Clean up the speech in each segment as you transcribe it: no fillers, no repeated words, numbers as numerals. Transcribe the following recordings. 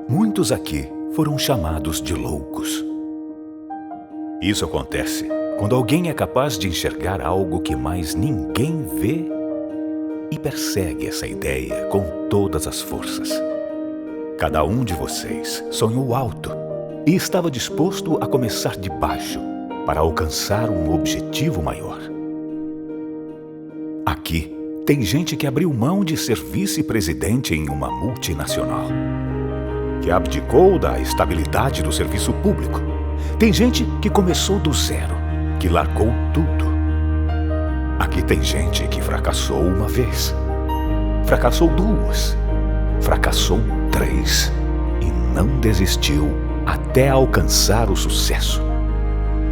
Muitos aqui foram chamados de loucos. Isso acontece quando alguém é capaz de enxergar algo que mais ninguém vê e persegue essa ideia com todas as forças. Cada um de vocês sonhou alto e estava disposto a começar de baixo para alcançar um objetivo maior. Aqui tem gente que abriu mão de ser vice-presidente em uma multinacional, que abdicou da estabilidade do serviço público. Tem gente que começou do zero, que largou tudo. Aqui tem gente que fracassou uma vez, fracassou duas, fracassou três e não desistiu até alcançar o sucesso.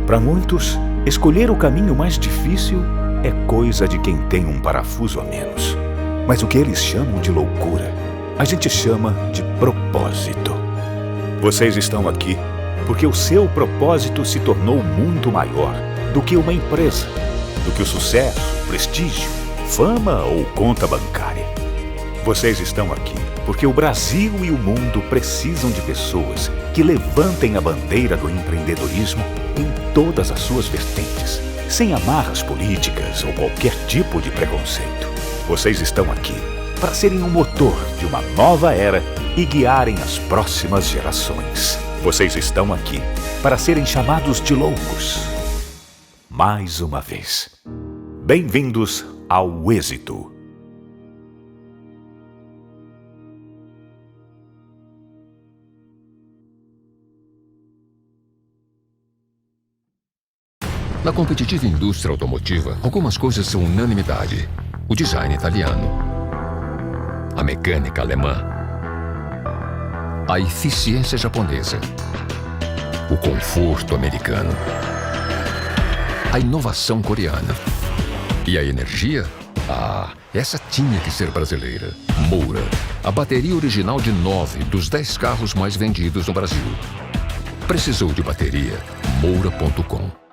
Para muitos, escolher o caminho mais difícil é coisa de quem tem um parafuso a menos. Mas o que eles chamam de loucura, a gente chama de propósito. Vocês estão aqui porque o seu propósito se tornou muito maior do que uma empresa, do que o sucesso, prestígio, fama ou conta bancária. Vocês estão aqui porque o Brasil e o mundo precisam de pessoas que levantem a bandeira do empreendedorismo em todas as suas vertentes, sem amarras políticas ou qualquer tipo de preconceito. Vocês estão aqui para serem um motor de uma nova era e guiarem as próximas gerações. Vocês estão aqui para serem chamados de loucos. Mais uma vez. Bem-vindos ao êxito. Na competitiva indústria automotiva, algumas coisas são unanimidade. O design italiano, a mecânica alemã, a eficiência japonesa, o conforto americano, a inovação coreana e a energia? Essa tinha que ser brasileira. Moura, a bateria original de 9 dos 10 carros mais vendidos no Brasil. Precisou de bateria? Moura.com.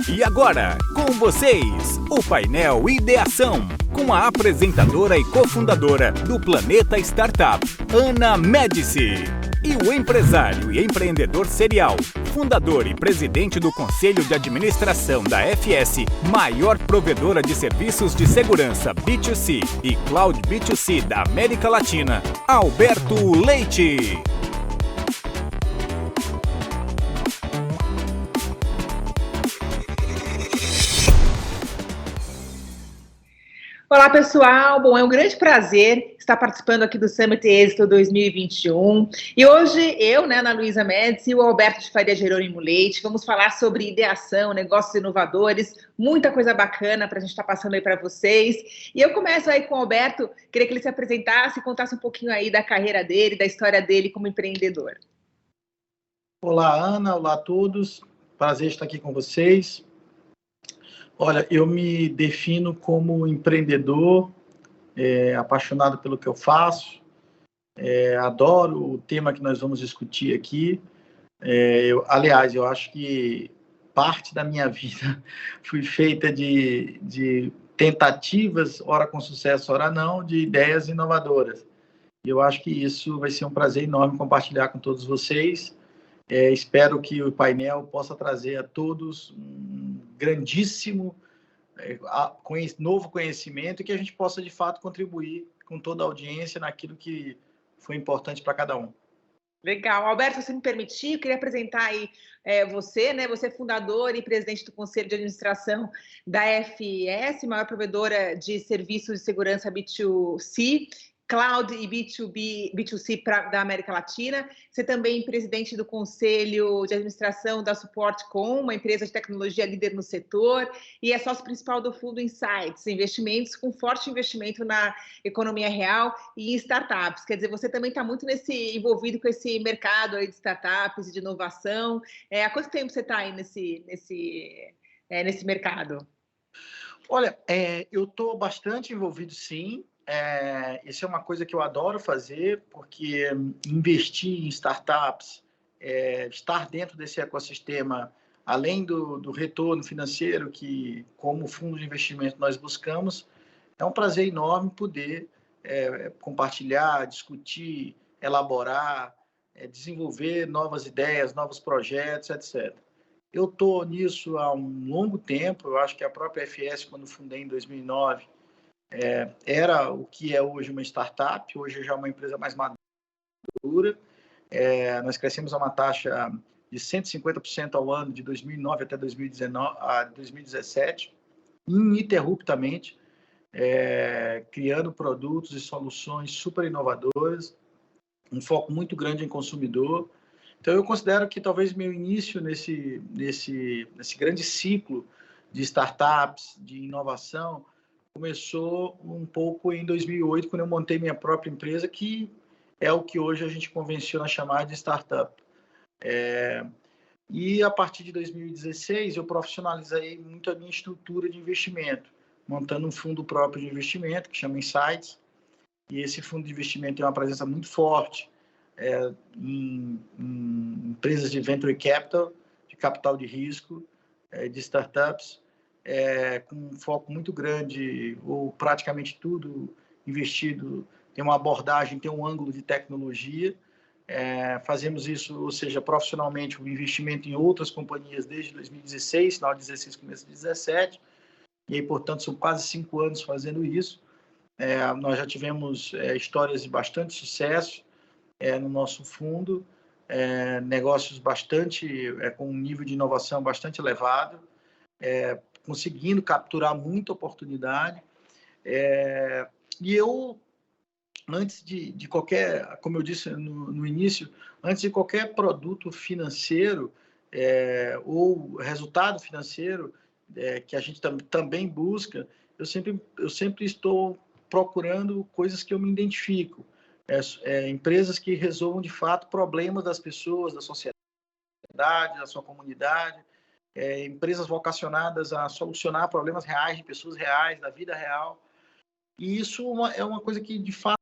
E agora, com vocês, o painel Ideação, com a apresentadora e cofundadora do Planeta Startup, Ana Médici, e o empresário e empreendedor serial, fundador e presidente do Conselho de Administração da FS, maior provedora de serviços de segurança B2C e Cloud B2C da América Latina, Alberto Leite. Olá, pessoal. Bom, é um grande prazer estar participando aqui do Summit Êxito 2021. E hoje eu, Ana Luísa Médici, e o Alberto de Faria Jerônimo Leite, vamos falar sobre ideação, negócios inovadores, muita coisa bacana para a gente estar passando aí para vocês. E eu começo aí com o Alberto, queria que ele se apresentasse e contasse um pouquinho aí da carreira dele, da história dele como empreendedor. Olá, Ana. Olá a todos. Prazer estar aqui com vocês. Olha, eu me defino como empreendedor, apaixonado pelo que eu faço, adoro o tema que nós vamos discutir aqui. Aliás, eu acho que parte da minha vida foi feita de tentativas, ora com sucesso, ora não, de ideias inovadoras. E eu acho que isso vai ser um prazer enorme compartilhar com todos vocês. Espero que o painel possa trazer a todos um grandíssimo novo conhecimento e que a gente possa, de fato, contribuir com toda a audiência naquilo que foi importante para cada um. Legal. Alberto, se me permitir, eu queria apresentar aí você, né? Você é fundador e presidente do Conselho de Administração da FIS, maior provedora de serviços de segurança B2C, Cloud e B2C da América Latina. Você também é presidente do Conselho de Administração da SupportCom, uma empresa de tecnologia líder no setor, e é sócio principal do Fundo Insights, investimentos com forte investimento na economia real e em startups. Quer dizer, você também está muito envolvido com esse mercado aí de startups e de inovação. Há quanto tempo você está aí nesse mercado? Olha, eu estou bastante envolvido, sim. Isso é uma coisa que eu adoro fazer, porque investir em startups, estar dentro desse ecossistema, além do retorno financeiro que, como fundo de investimento, nós buscamos, é um prazer enorme poder compartilhar, discutir, elaborar, desenvolver novas ideias, novos projetos, etc. Eu estou nisso há um longo tempo. Eu acho que a própria FS, quando fundei em 2009, era o que é hoje uma startup. Hoje já é uma empresa mais madura. Nós crescemos a uma taxa de 150% ao ano de 2009 até 2017, ininterruptamente, criando produtos e soluções super inovadoras, um foco muito grande em consumidor. Então, eu considero que talvez meu início nesse grande ciclo de startups, de inovação, começou um pouco em 2008, quando eu montei minha própria empresa, que é o que hoje a gente convenciona chamar de startup. E a partir de 2016, eu profissionalizei muito a minha estrutura de investimento, montando um fundo próprio de investimento, que chama Insights, e esse fundo de investimento tem uma presença muito forte em empresas de venture capital, de capital de risco, de startups, com um foco muito grande, ou praticamente tudo investido, tem uma abordagem, tem um ângulo de tecnologia. Fazemos isso, ou seja, profissionalmente, o investimento em outras companhias desde 2016, final de 2016, começo de 2017, e aí, portanto, são quase 5 anos fazendo isso. Nós já tivemos histórias de bastante sucesso no nosso fundo, negócios bastante, com um nível de inovação bastante elevado, conseguindo capturar muita oportunidade. E eu, antes de qualquer, como eu disse no início, antes de qualquer produto financeiro ou resultado financeiro que a gente também busca, eu sempre estou procurando coisas que eu me identifico. Empresas que resolvam, de fato, problemas das pessoas, da sociedade, da sua comunidade, empresas vocacionadas a solucionar problemas reais, de pessoas reais, da vida real. E isso é uma coisa que, de fato,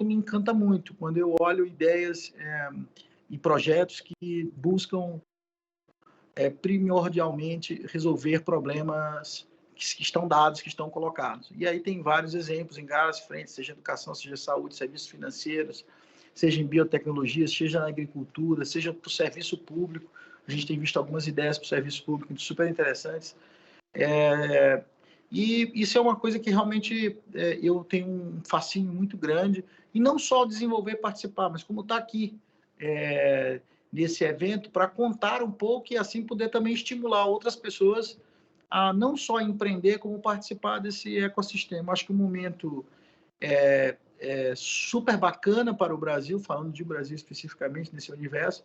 me encanta muito, quando eu olho ideias e projetos que buscam primordialmente resolver problemas que estão dados, que estão colocados. E aí tem vários exemplos em várias frentes, seja educação, seja saúde, serviços financeiros, seja em biotecnologia, seja na agricultura, seja para o serviço público. A gente tem visto algumas ideias para o serviço público super interessantes. E isso é uma coisa que realmente eu tenho um fascínio muito grande, e não só desenvolver e participar, mas como estar aqui nesse evento para contar um pouco e assim poder também estimular outras pessoas a não só empreender, como participar desse ecossistema. Acho que o momento é super bacana para o Brasil, falando de Brasil especificamente nesse universo,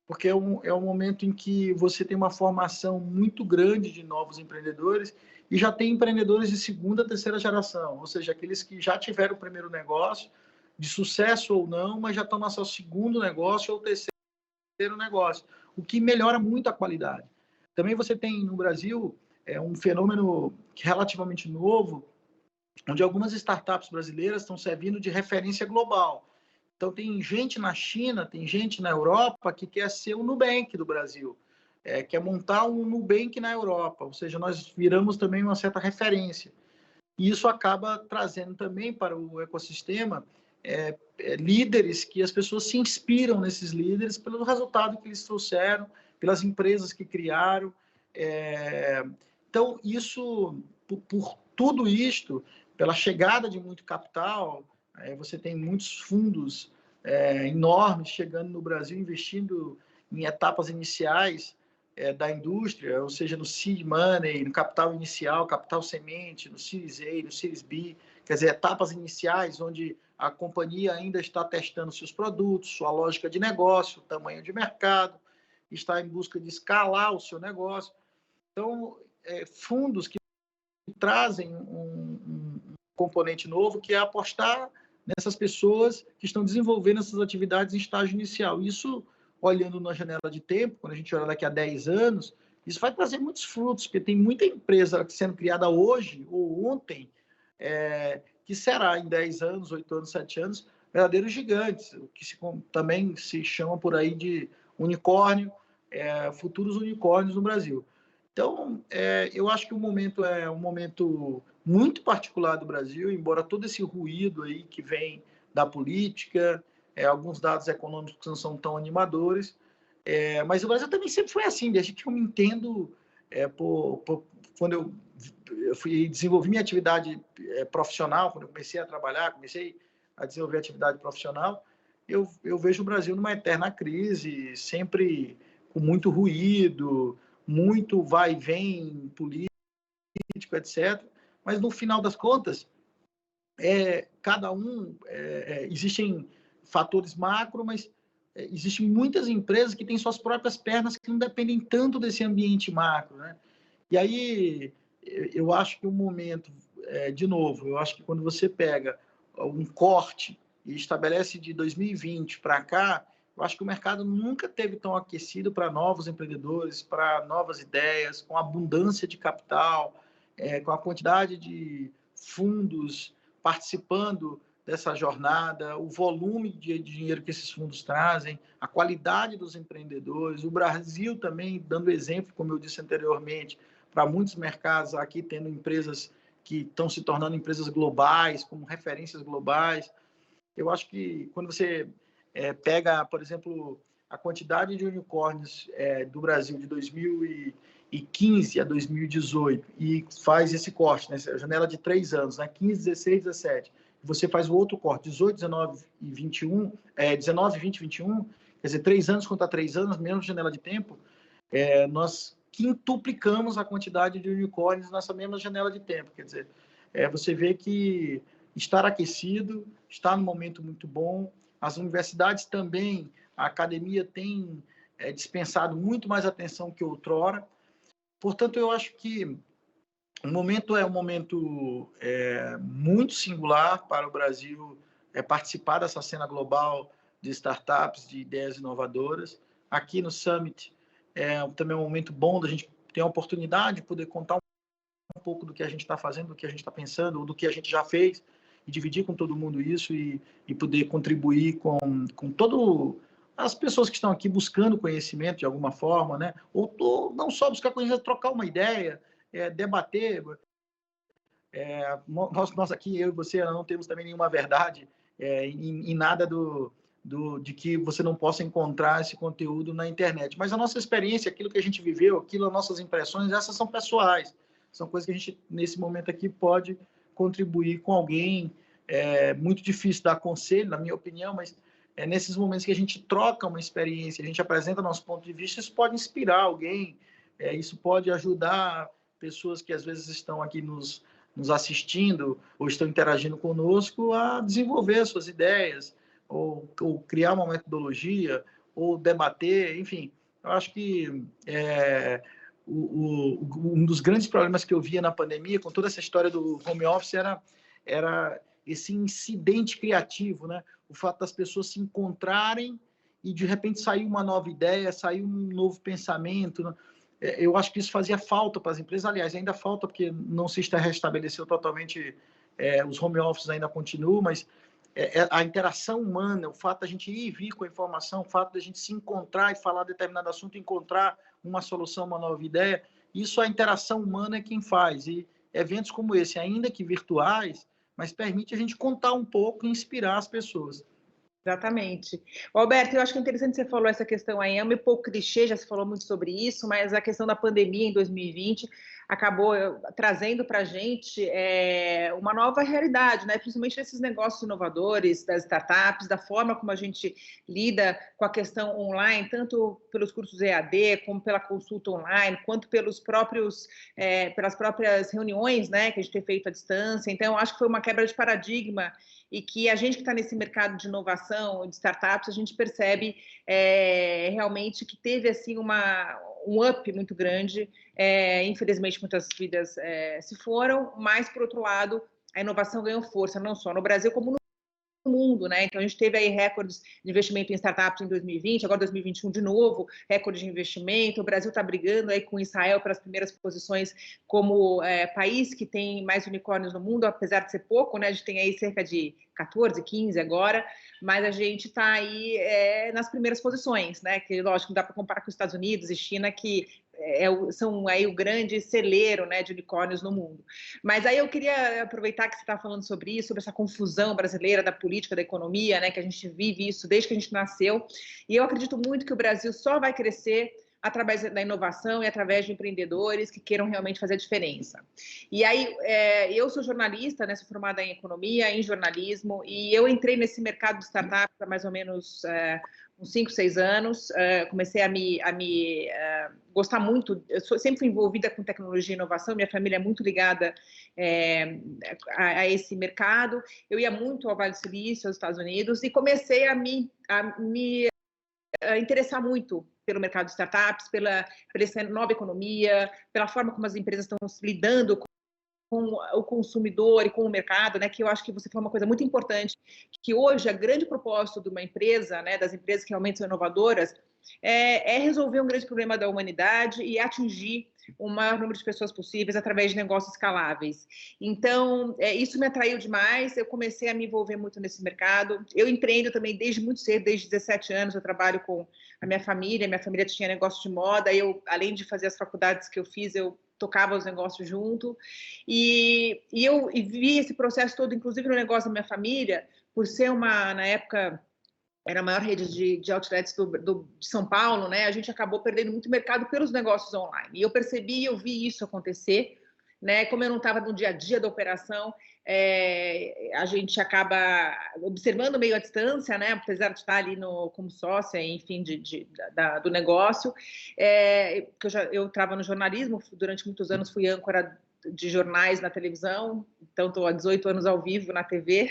porque é um momento em que você tem uma formação muito grande de novos empreendedores, e já tem empreendedores de segunda, terceira geração, ou seja, aqueles que já tiveram o primeiro negócio, de sucesso ou não, mas já estão no seu segundo negócio ou terceiro negócio, o que melhora muito a qualidade. Também você tem no Brasil um fenômeno relativamente novo, onde algumas startups brasileiras estão servindo de referência global. Então, tem gente na China, tem gente na Europa que quer ser o Nubank do Brasil, quer montar um Nubank na Europa, ou seja, nós viramos também uma certa referência. E isso acaba trazendo também para o ecossistema líderes que as pessoas se inspiram nesses líderes pelo resultado que eles trouxeram, pelas empresas que criaram. Então, isso, por tudo isto, pela chegada de muito capital, você tem muitos fundos enormes chegando no Brasil, investindo em etapas iniciais da indústria, ou seja, no seed money, no capital inicial, capital semente, no Series A, no Series B, quer dizer, etapas iniciais onde a companhia ainda está testando seus produtos, sua lógica de negócio, tamanho de mercado, está em busca de escalar o seu negócio. Então, fundos que trazem um componente novo, que é apostar nessas pessoas que estão desenvolvendo essas atividades em estágio inicial. Isso, olhando na janela de tempo, quando a gente olha daqui a 10 anos, isso vai trazer muitos frutos, porque tem muita empresa sendo criada hoje ou ontem, que será em 10 anos, 8 anos, 7 anos, verdadeiros gigantes, o que também se chama por aí de unicórnio, futuros unicórnios no Brasil. Então, eu acho que o momento é um momento muito particular do Brasil, embora todo esse ruído aí que vem da política, alguns dados econômicos não são tão animadores, mas o Brasil também sempre foi assim, desde que eu me entendo, quando eu desenvolvi minha atividade profissional, quando eu comecei a trabalhar, comecei a desenvolver atividade profissional, eu vejo o Brasil numa eterna crise, sempre com muito ruído, muito vai e vem político, etc. Mas, no final das contas, cada um... existem fatores macro, mas existem muitas empresas que têm suas próprias pernas que não dependem tanto desse ambiente macro, né? E aí, eu acho que o momento, de novo, eu acho que quando você pega um corte e estabelece de 2020 para cá, eu acho que o mercado nunca teve tão aquecido para novos empreendedores, para novas ideias, com abundância de capital, com a quantidade de fundos participando dessa jornada, o volume de dinheiro que esses fundos trazem, a qualidade dos empreendedores, o Brasil também dando exemplo, como eu disse anteriormente, para muitos mercados aqui tendo empresas que estão se tornando empresas globais, como referências globais. Eu acho que quando você pega, por exemplo, a quantidade de unicórnios do Brasil de 2015 a 2018 e faz esse corte, né, janela de 3 anos, né, 15, 16, 17, você faz o outro corte, 18, 19 e 21, 19, 20 e 21, quer dizer, 3 anos contra 3 anos, mesmo janela de tempo, nós quintuplicamos a quantidade de unicórnios nessa mesma janela de tempo, quer dizer, você vê que estar aquecido, está num momento muito bom. As universidades também, a academia tem dispensado muito mais atenção que outrora. Portanto, eu acho que o momento é um momento muito singular para o Brasil participar dessa cena global de startups, de ideias inovadoras. Aqui no Summit também é um momento bom da gente ter a oportunidade de poder contar um pouco do que a gente está fazendo, do que a gente está pensando, ou do que a gente já fez, e dividir com todo mundo isso e poder contribuir com todas as pessoas que estão aqui buscando conhecimento de alguma forma, né? Ou não só buscar conhecimento, trocar uma ideia, debater. Nós aqui, eu e você, não temos também nenhuma verdade em nada de que você não possa encontrar esse conteúdo na internet. Mas a nossa experiência, aquilo que a gente viveu, as nossas impressões, essas são pessoais. São coisas que a gente, nesse momento aqui, pode contribuir com alguém. É muito difícil dar conselho, na minha opinião, mas nesses momentos que a gente troca uma experiência, a gente apresenta nosso ponto de vista, isso pode inspirar alguém, isso pode ajudar pessoas que às vezes estão aqui nos assistindo ou estão interagindo conosco a desenvolver suas ideias, ou criar uma metodologia, ou debater, enfim. Eu acho que um dos grandes problemas que eu via na pandemia, com toda essa história do home office, era esse incidente criativo, né? O fato das pessoas se encontrarem e, de repente, sair uma nova ideia, sair um novo pensamento, né? Eu acho que isso fazia falta para as empresas. Aliás, ainda falta, porque não se restabeleceu totalmente, os home offices ainda continuam, mas a interação humana, o fato da gente ir e vir com a informação, o fato da gente se encontrar e falar determinado assunto, encontrar uma solução, uma nova ideia, isso a interação humana é quem faz. E eventos como esse, ainda que virtuais, mas permite a gente contar um pouco e inspirar as pessoas. Exatamente. Alberto, eu acho que é interessante você falou essa questão aí, é um pouco clichê, já se falou muito sobre isso, mas a questão da pandemia em 2020, acabou trazendo para a gente uma nova realidade, né? Principalmente desses negócios inovadores, das startups, da forma como a gente lida com a questão online, tanto pelos cursos EAD, como pela consulta online, quanto pelas próprias reuniões, né, que a gente tem feito à distância. Então, eu acho que foi uma quebra de paradigma e que a gente que está nesse mercado de inovação, de startups, a gente percebe realmente que teve, assim, um up muito grande. Infelizmente, muitas vidas se foram, mas, por outro lado, a inovação ganhou força, não só no Brasil, como no mundo, né? Então, a gente teve aí recordes de investimento em startups em 2020, agora 2021 de novo, recorde de investimento. O Brasil está brigando aí com Israel para as primeiras posições como país que tem mais unicórnios no mundo, apesar de ser pouco, né? A gente tem aí cerca de 14, 15 agora, mas a gente está aí nas primeiras posições, né? Que, lógico, não dá para comparar com os Estados Unidos e China, que são aí o grande celeiro, né, de unicórnios no mundo. Mas aí eu queria aproveitar que você está falando sobre isso, sobre essa confusão brasileira da política, da economia, né, que a gente vive isso desde que a gente nasceu, e eu acredito muito que o Brasil só vai crescer através da inovação e através de empreendedores que queiram realmente fazer a diferença. E aí, eu sou jornalista, né, sou formada em economia, em jornalismo, e eu entrei nesse mercado de startups há mais ou menos uns 5, 6 anos, comecei a me gostar muito, sempre fui envolvida com tecnologia e inovação, minha família é muito ligada a esse mercado, eu ia muito ao Vale do Silício, aos Estados Unidos, e comecei a me interessar muito pelo mercado de startups, pela essa nova economia, pela forma como as empresas estão lidando com o consumidor e com o mercado, né, que eu acho que você falou uma coisa muito importante, que hoje a grande propósito de uma empresa, né, das empresas que realmente são inovadoras, é resolver um grande problema da humanidade e atingir o maior número de pessoas possíveis através de negócios escaláveis. Então, isso me atraiu demais, eu comecei a me envolver muito nesse mercado. Eu empreendo também desde muito cedo, desde 17 anos, eu trabalho com a minha família tinha negócio de moda, eu, além de fazer as faculdades que eu fiz, eu tocava os negócios junto, e eu vi esse processo todo, inclusive no negócio da minha família, por ser na época, era a maior rede de outlets de São Paulo, né, a gente acabou perdendo muito mercado pelos negócios online, e eu percebi, eu vi isso acontecer, né, como eu não estava no dia a dia da operação, a gente acaba observando meio à distância, né, apesar de estar ali como sócia, enfim, do negócio, porque eu estava no jornalismo, durante muitos anos fui âncora de jornais na televisão, então estou há 18 anos ao vivo na TV,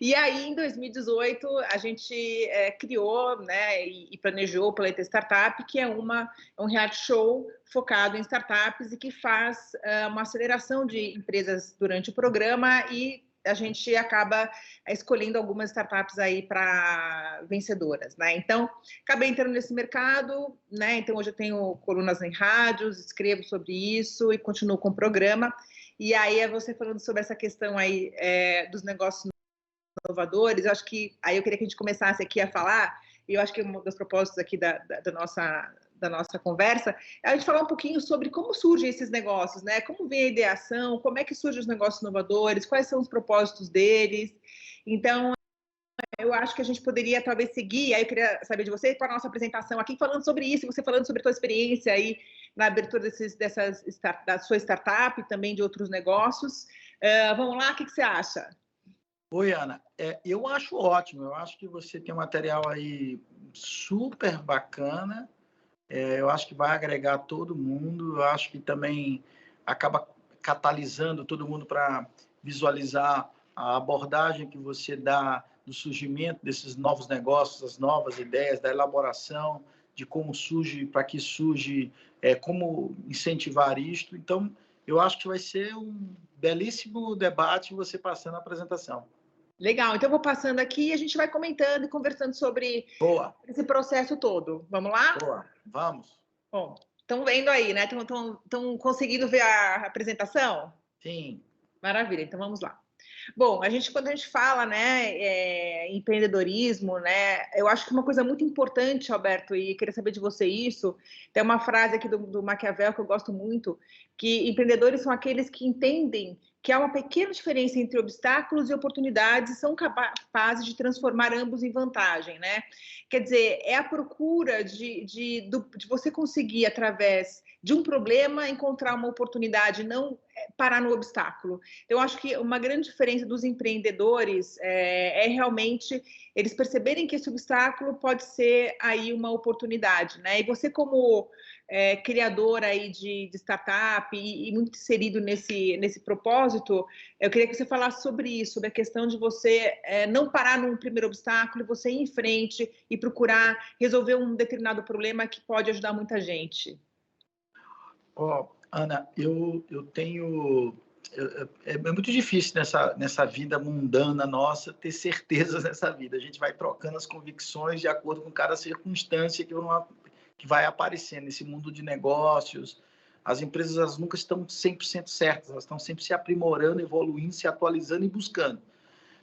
e aí em 2018 a gente criou, né, e planejou o Planeta Startup, que é um reality show focado em startups e que faz uma aceleração de empresas durante o programa, e a gente acaba escolhendo algumas startups aí para vencedoras, né? Então, acabei entrando nesse mercado, né? Então, hoje eu tenho colunas em rádios, escrevo sobre isso e continuo com o programa. E aí, você falando sobre essa questão aí dos negócios inovadores, eu acho que aí eu queria que a gente começasse aqui a falar, e eu acho que um dos propósitos aqui da nossa conversa, é a gente falar um pouquinho sobre como surgem esses negócios, né? Como vem a ideação, como é que surgem os negócios inovadores, quais são os propósitos deles. Então, eu acho que a gente poderia talvez seguir, aí eu queria saber de você, com a nossa apresentação aqui, falando sobre isso, você falando sobre a sua experiência aí na abertura da sua startup e também de outros negócios. Vamos lá, o que você acha? Oi, Ana. Eu acho ótimo, eu acho que você tem um material aí super bacana, eu acho que vai agregar todo mundo, eu acho que também acaba catalisando todo mundo para visualizar a abordagem que você dá do surgimento desses novos negócios, as novas ideias, da elaboração, de como surge, para que surge, como incentivar isto. Então, eu acho que vai ser um belíssimo debate você passando a apresentação. Legal, então eu vou passando aqui e a gente vai comentando e conversando sobre esse processo todo. Vamos lá? Boa, vamos. Bom, estão vendo aí, né? Estão conseguindo ver a apresentação? Sim. Maravilha, então vamos lá. Bom, quando a gente fala, né, em empreendedorismo, né, eu acho que uma coisa muito importante, Alberto, e queria saber de você isso, tem uma frase aqui do Maquiavel que eu gosto muito, que empreendedores são aqueles que entendem que há uma pequena diferença entre obstáculos e oportunidades e são capazes de transformar ambos em vantagem, né? Quer dizer, é a procura de você conseguir, através de um problema encontrar uma oportunidade, não parar no obstáculo. Eu acho que uma grande diferença dos empreendedores é realmente eles perceberem que esse obstáculo pode ser aí uma oportunidade, né? E você como criador aí de startup e muito inserido nesse propósito, eu queria que você falasse sobre isso, sobre a questão de você não parar num primeiro obstáculo, você ir em frente e procurar resolver um determinado problema que pode ajudar muita gente. Ana, eu tenho... É muito difícil nessa vida mundana nossa ter certezas nessa vida. A gente vai trocando as convicções de acordo com cada circunstância que vai aparecendo nesse mundo de negócios. As empresas elas nunca estão 100% certas, elas estão sempre se aprimorando, evoluindo, se atualizando e buscando.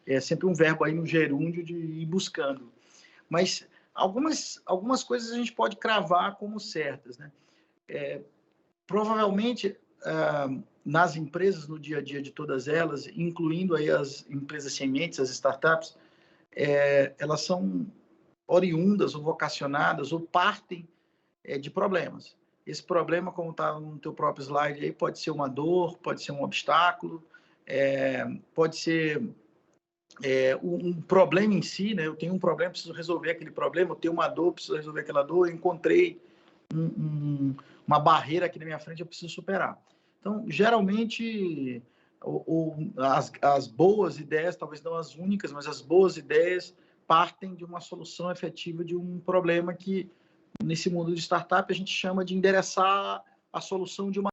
É sempre um verbo aí no gerúndio de ir buscando. Mas algumas coisas a gente pode cravar como certas, né? Provavelmente, nas empresas, no dia a dia de todas elas, incluindo aí as empresas sementes, as startups, elas são oriundas ou vocacionadas ou partem de problemas. Esse problema, como está no teu próprio slide, aí, pode ser uma dor, pode ser um obstáculo, pode ser um problema em si, né? Eu tenho um problema, preciso resolver aquele problema, eu tenho uma dor, preciso resolver aquela dor, eu encontrei uma barreira aqui na minha frente, eu preciso superar. Então, geralmente, as boas ideias, talvez não as únicas, mas as boas ideias partem de uma solução efetiva de um problema que, nesse mundo de startup, a gente chama de endereçar a solução de uma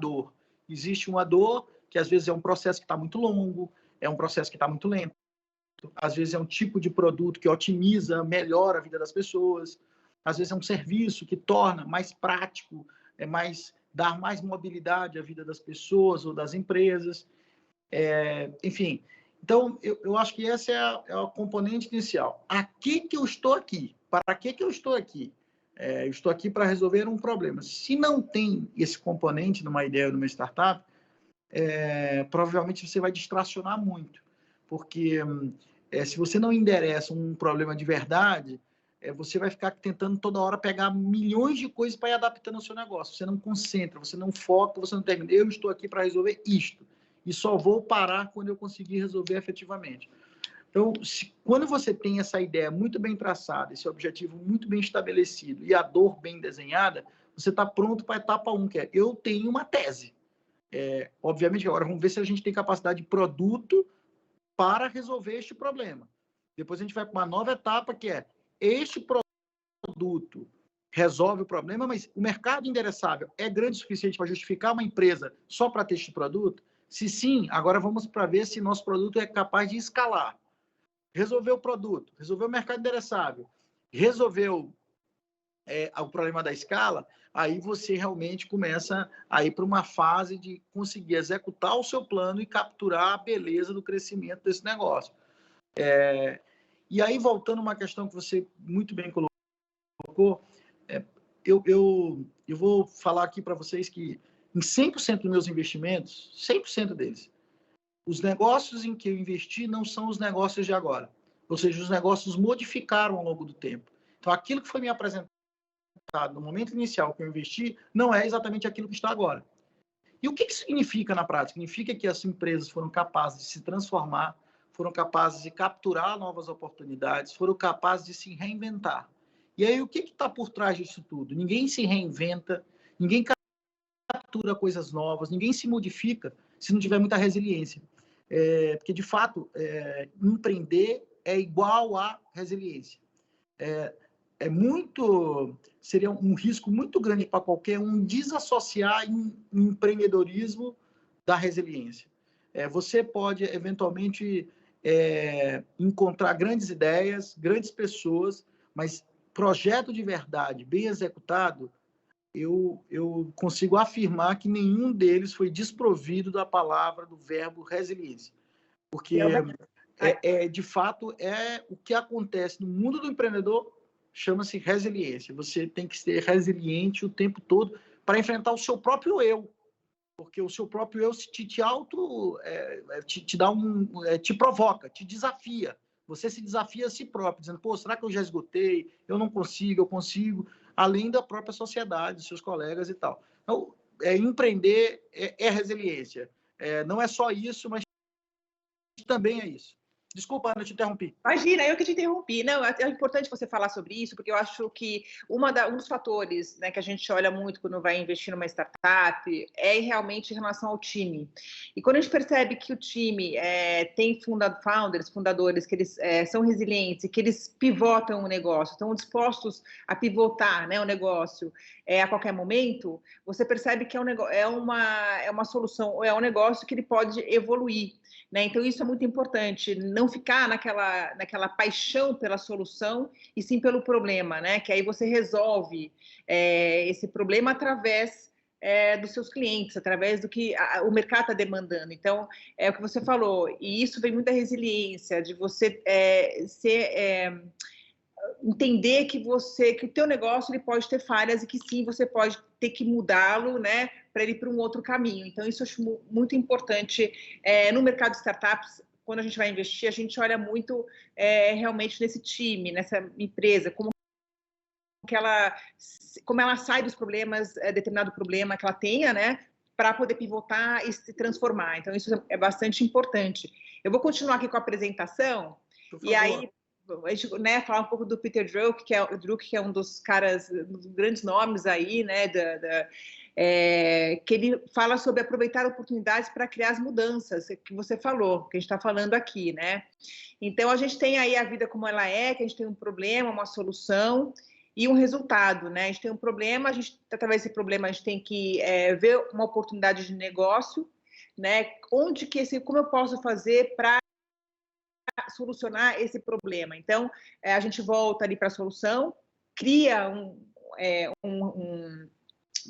dor. Existe uma dor que, às vezes, é um processo que está muito longo, é um processo que está muito lento, às vezes é um tipo de produto que otimiza, melhora a vida das pessoas, às vezes é um serviço que torna mais prático, dar mais mobilidade à vida das pessoas ou das empresas. Enfim, então eu acho que essa é a componente inicial. Aqui que eu estou aqui? Para que eu estou aqui? Eu estou aqui para resolver um problema. Se não tem esse componente numa ideia, numa startup, provavelmente você vai distracionar muito, porque se você não endereça um problema de verdade, você vai ficar tentando toda hora pegar milhões de coisas para ir adaptando ao seu negócio. Você não concentra, você não foca, você não termina. Eu estou aqui para resolver isto, e só vou parar quando eu conseguir resolver efetivamente. Então, quando você tem essa ideia muito bem traçada, esse objetivo muito bem estabelecido e a dor bem desenhada, você está pronto para a etapa 1, que é eu tenho uma tese. Obviamente, agora vamos ver se a gente tem capacidade de produto para resolver este problema. Depois a gente vai para uma nova etapa, que é este produto resolve o problema, mas o mercado endereçável é grande o suficiente para justificar uma empresa só para ter este produto? Se sim, agora vamos para ver se nosso produto é capaz de escalar. Resolveu o produto, resolveu o mercado endereçável, resolveu o problema da escala, aí você realmente começa a ir para uma fase de conseguir executar o seu plano e capturar a beleza do crescimento desse negócio. E aí, voltando a uma questão que você muito bem colocou, eu vou falar aqui para vocês que em 100% dos meus investimentos, 100% deles, os negócios em que eu investi não são os negócios de agora. Ou seja, os negócios modificaram ao longo do tempo. Então, aquilo que foi me apresentado no momento inicial que eu investi não é exatamente aquilo que está agora. E o que isso significa na prática? Significa que as empresas foram capazes de se transformar, foram capazes de capturar novas oportunidades, foram capazes de se reinventar. E aí, o que está por trás disso tudo? Ninguém se reinventa, ninguém captura coisas novas, ninguém se modifica se não tiver muita resiliência. Porque, de fato, empreender é igual a resiliência. Seria um risco muito grande para qualquer um desassociar o empreendedorismo da resiliência. Você pode, eventualmente, encontrar grandes ideias, grandes pessoas, mas projeto de verdade, bem executado, eu consigo afirmar que nenhum deles foi desprovido da palavra, do verbo resiliência. Porque, de fato, o que acontece no mundo do empreendedor chama-se resiliência. Você tem que ser resiliente o tempo todo para enfrentar o seu próprio eu. Porque o seu próprio eu te provoca, te desafia. Você se desafia a si próprio, dizendo, será que eu já esgotei? Eu não consigo, eu consigo. além da própria sociedade, seus colegas e tal. Então, empreender é resiliência. Não é só isso, mas também é isso. Desculpa, Ana, eu te interrompi. Imagina, eu que te interrompi. Não, é importante você falar sobre isso, porque eu acho que um dos fatores, né, que a gente olha muito quando vai investir numa startup é realmente em relação ao time. E quando a gente percebe que o time tem fundadores, que eles são resilientes e que eles pivotam o negócio, estão dispostos a pivotar, né, o negócio a qualquer momento, você percebe que é uma solução, é um negócio que ele pode evoluir. Né? Então, isso é muito importante, não ficar naquela paixão pela solução e sim pelo problema, né? Que aí você resolve esse problema através dos seus clientes, através do que o mercado está demandando. Então, é o que você falou, e isso vem muito da resiliência, de você entender que o teu negócio ele pode ter falhas e que sim, você pode ter que mudá-lo, né, para ele ir para um outro caminho. Então, isso eu acho muito importante no mercado de startups. Quando a gente vai investir, a gente olha muito realmente nesse time, nessa empresa, como ela sai dos problemas, determinado problema que ela tenha, né, para poder pivotar e se transformar. Então, isso é bastante importante. Eu vou continuar aqui com a apresentação, e aí a gente, né, falar um pouco do Peter Drucker, que é um dos caras, dos grandes nomes aí, né, que ele fala sobre aproveitar oportunidades para criar as mudanças, que você falou, que a gente está falando aqui, né. Então, a gente tem aí a vida como ela que a gente tem um problema, uma solução e um resultado, né. A gente tem um problema, através desse problema, a gente tem que ver uma oportunidade de negócio, né, como eu posso fazer para solucionar esse problema. Então, a gente volta ali para a solução, cria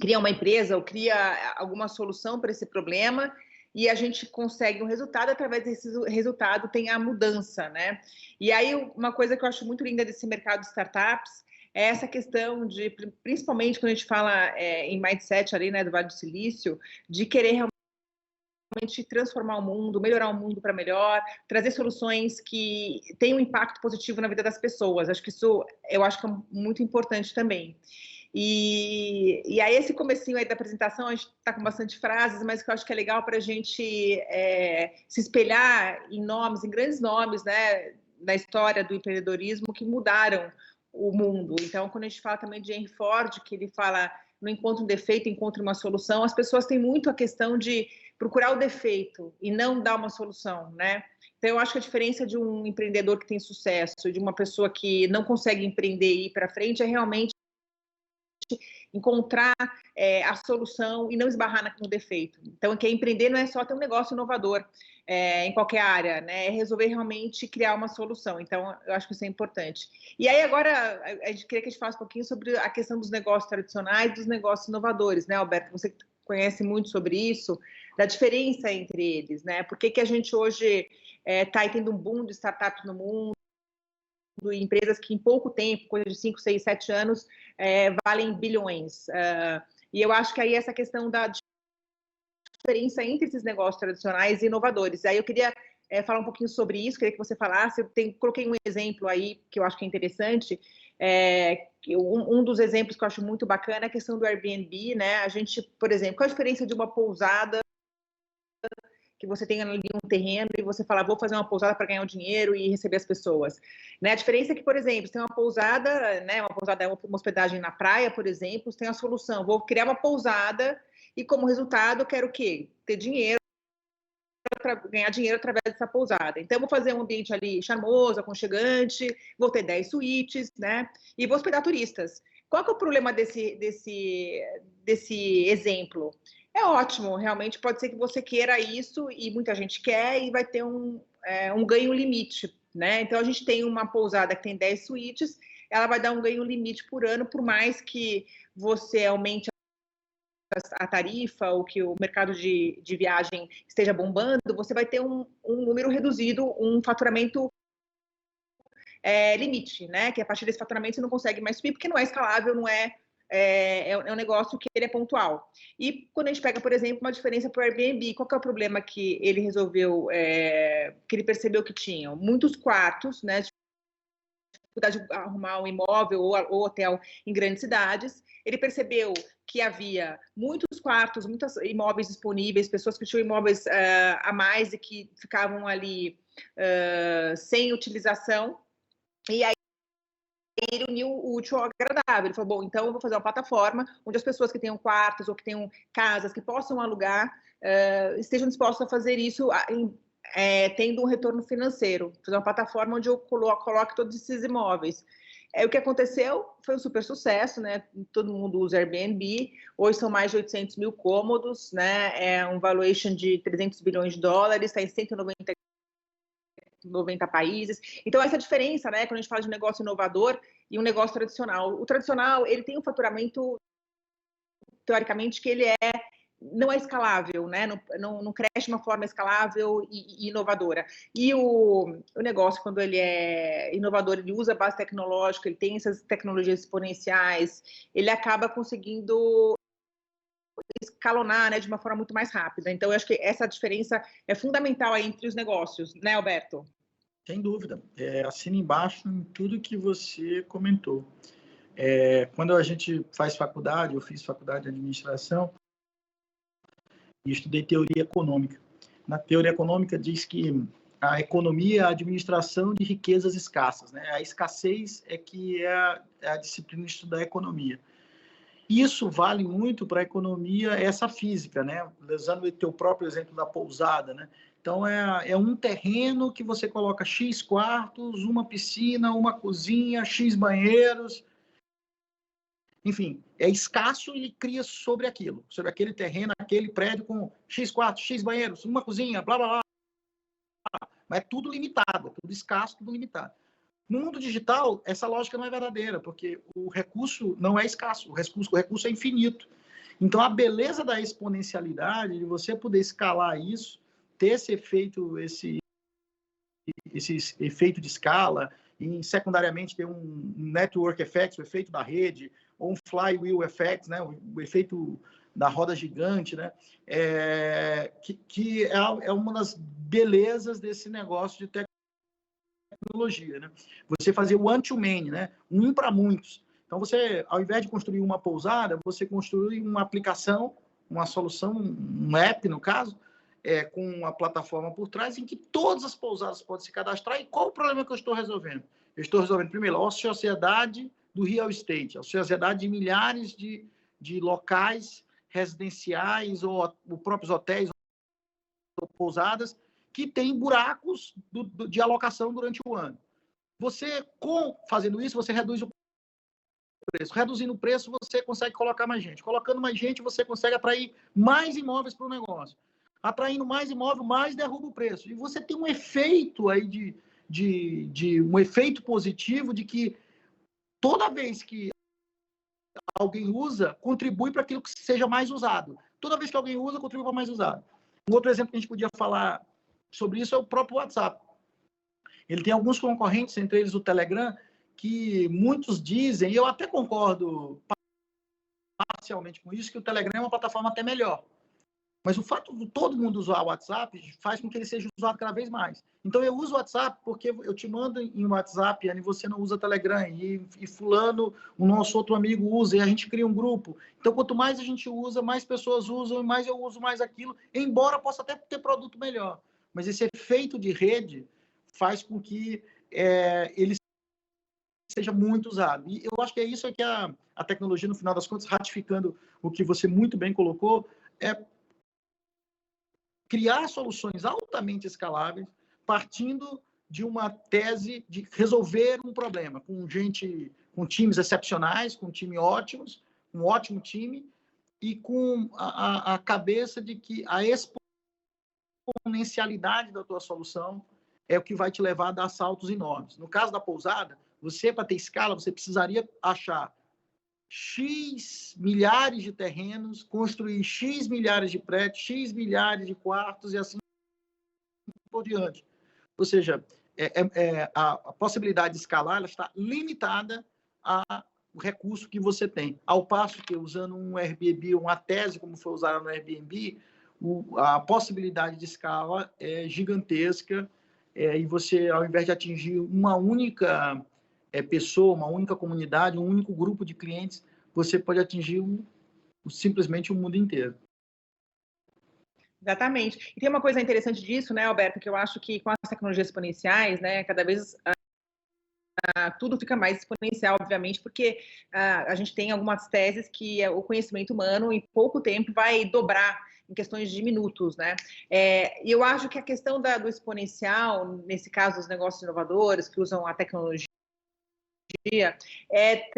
cria uma empresa ou cria alguma solução para esse problema e a gente consegue um resultado, através desse resultado tem a mudança, né? E aí, uma coisa que eu acho muito linda desse mercado de startups é essa questão de, principalmente quando a gente fala em mindset ali, né, do Vale do Silício, de querer realmente transformar o mundo, melhorar o mundo para melhor, trazer soluções que tenham um impacto positivo na vida das pessoas. Acho que isso, eu acho que é muito importante também. E aí, esse comecinho aí da apresentação, a gente está com bastante frases, mas que eu acho que é legal para a gente se espelhar em grandes nomes, né, da história do empreendedorismo que mudaram o mundo. Então, quando a gente fala também de Henry Ford, que ele fala, não encontra um defeito, encontra uma solução, as pessoas têm muito a questão de procurar o defeito e não dar uma solução, né? Então, eu acho que a diferença de um empreendedor que tem sucesso, de uma pessoa que não consegue empreender e ir para frente, é realmente encontrar a solução e não esbarrar no defeito. Então, que empreender não é só ter um negócio inovador em qualquer área, né? É resolver realmente criar uma solução. Então, eu acho que isso é importante. E aí, agora, a gente queria que a gente falasse um pouquinho sobre a questão dos negócios tradicionais e dos negócios inovadores, né, Alberto? Você conhece muito sobre isso, da diferença entre eles, né? Por que a gente hoje está tendo um boom de startups no mundo, empresas que em pouco tempo, coisa de 5, 6, 7 anos, valem bilhões. E eu acho que aí essa questão da diferença entre esses negócios tradicionais e inovadores. Aí eu queria falar um pouquinho sobre isso, queria que você falasse. Coloquei um exemplo aí que eu acho que é interessante. Um dos exemplos que eu acho muito bacana é a questão do Airbnb, né? A gente, por exemplo, qual a diferença de uma pousada que você tem ali um terreno e você fala, vou fazer uma pousada para ganhar um dinheiro e receber as pessoas, né? A diferença é que, por exemplo, você tem uma pousada, né? Uma pousada é uma hospedagem na praia, por exemplo, você tem a solução, vou criar uma pousada e como resultado eu quero o quê? Ter dinheiro, ganhar dinheiro através dessa pousada. Então, eu vou fazer um ambiente ali charmoso, aconchegante, vou ter 10 suítes, né? E vou hospedar turistas. Qual que é o problema desse exemplo? É ótimo, realmente pode ser que você queira isso e muita gente quer e vai ter um ganho limite, né? Então, a gente tem uma pousada que tem 10 suítes, ela vai dar um ganho limite por ano, por mais que você aumente a tarifa ou que o mercado de viagem esteja bombando, você vai ter um número reduzido, um faturamento limite, né? Que a partir desse faturamento você não consegue mais subir, porque não é escalável, não é um negócio que ele é pontual. E quando a gente pega, por exemplo, uma diferença para o Airbnb, qual que é o problema que ele resolveu, que ele percebeu que tinham? Muitos quartos, né? dificuldade de arrumar um imóvel ou hotel em grandes cidades. Ele percebeu que havia muitos quartos, muitos imóveis disponíveis, pessoas que tinham imóveis a mais e que ficavam ali sem utilização. E aí ele uniu o útil ao agradável. Ele falou, bom, então eu vou fazer uma plataforma onde as pessoas que tenham quartos ou que tenham casas que possam alugar estejam dispostas a fazer isso tendo um retorno financeiro. Fazer uma plataforma onde eu coloque todos esses imóveis. O que aconteceu foi um super sucesso, né? Todo mundo usa Airbnb. Hoje são mais de 800 mil cômodos, né? É um valuation de 300 bilhões de dólares, está em 190 países. Então, essa diferença, né? Quando a gente fala de negócio inovador e um negócio tradicional. O tradicional, ele tem um faturamento, teoricamente, que ele não é escalável, né? Não cresce de uma forma escalável e inovadora. E o negócio, quando ele é inovador, ele usa a base tecnológica, ele tem essas tecnologias exponenciais, ele acaba conseguindo escalonar, né, de uma forma muito mais rápida. Então, eu acho que essa diferença é fundamental aí entre os negócios, né, Alberto? Sem dúvida. Assina embaixo em tudo que você comentou. Quando a gente faz faculdade, eu fiz faculdade de administração, e estudei teoria econômica. Na teoria econômica diz que a economia é a administração de riquezas escassas, né? A escassez que é a disciplina de estudar a economia. Isso vale muito para a economia, essa física, né? Usando o teu próprio exemplo da pousada, né? Então, é um terreno que você coloca X quartos, uma piscina, uma cozinha, X banheiros. Enfim, é escasso e ele cria sobre aquilo, sobre aquele terreno, aquele prédio com X quartos, X banheiros, uma cozinha, blá, blá, blá. Mas é tudo limitado, tudo escasso, tudo limitado. No mundo digital, essa lógica não é verdadeira, porque o recurso não é escasso, o recurso é infinito. Então, a beleza da exponencialidade, de você poder escalar isso, ter esse efeito de escala, e secundariamente ter um network effect, o efeito da rede, ou um flywheel effect, né, o efeito da roda gigante, né, que é uma das belezas desse negócio de tecnologia, né? Você fazer one-to-many, né, um para muitos. Então, você, ao invés de construir uma pousada, você construi uma aplicação, uma solução, um app, no caso, com uma plataforma por trás, em que todas as pousadas podem se cadastrar. E qual o problema que eu estou resolvendo? Eu estou resolvendo, primeiro, a ociosidade do real estate, a ociosidade de milhares de locais residenciais ou próprios hotéis ou pousadas que têm buracos de alocação durante o ano. Fazendo isso, você reduz o preço. Reduzindo o preço, você consegue colocar mais gente. Colocando mais gente, você consegue atrair mais imóveis para o negócio. Atraindo mais imóvel, mais derruba o preço. E você tem um efeito aí um efeito positivo de que toda vez que alguém usa, contribui para aquilo que seja mais usado. Toda vez que alguém usa, contribui para mais usado. Um outro exemplo que a gente podia falar sobre isso é o próprio WhatsApp. Ele tem alguns concorrentes, entre eles o Telegram, que muitos dizem, e eu até concordo parcialmente com isso, que o Telegram é uma plataforma até melhor. Mas o fato de todo mundo usar o WhatsApp faz com que ele seja usado cada vez mais. Então, eu uso o WhatsApp porque eu te mando em WhatsApp e você não usa Telegram. E fulano, o nosso outro amigo usa, e a gente cria um grupo. Então, quanto mais a gente usa, mais pessoas usam, e mais eu uso mais aquilo, embora possa até ter produto melhor. Mas esse efeito de rede faz com que ele seja muito usado. E eu acho que é isso que a tecnologia, no final das contas, ratificando o que você muito bem colocou, criar soluções altamente escaláveis, partindo de uma tese de resolver um problema, com times excepcionais, com time ótimos, um ótimo time, e com a cabeça de que a exponencialidade da tua solução é o que vai te levar a dar saltos enormes. No caso da pousada, você, para ter escala, você precisaria achar X milhares de terrenos, construir X milhares de prédios, X milhares de quartos e assim por diante. Ou seja, a possibilidade de escalar ela está limitada ao recurso que você tem. Ao passo que, usando um Airbnb, uma tese como foi usada no Airbnb, a possibilidade de escala é gigantesca, e você, ao invés de atingir uma única pessoa, uma única comunidade, um único grupo de clientes, você pode atingir simplesmente o mundo inteiro. Exatamente. E tem uma coisa interessante disso, né, Alberto, que eu acho que com as tecnologias exponenciais, né, cada vez tudo fica mais exponencial, obviamente, porque a gente tem algumas teses que o conhecimento humano, em pouco tempo, vai dobrar em questões de minutos, né? E eu acho que a questão do exponencial, nesse caso, os negócios inovadores que usam a tecnologia,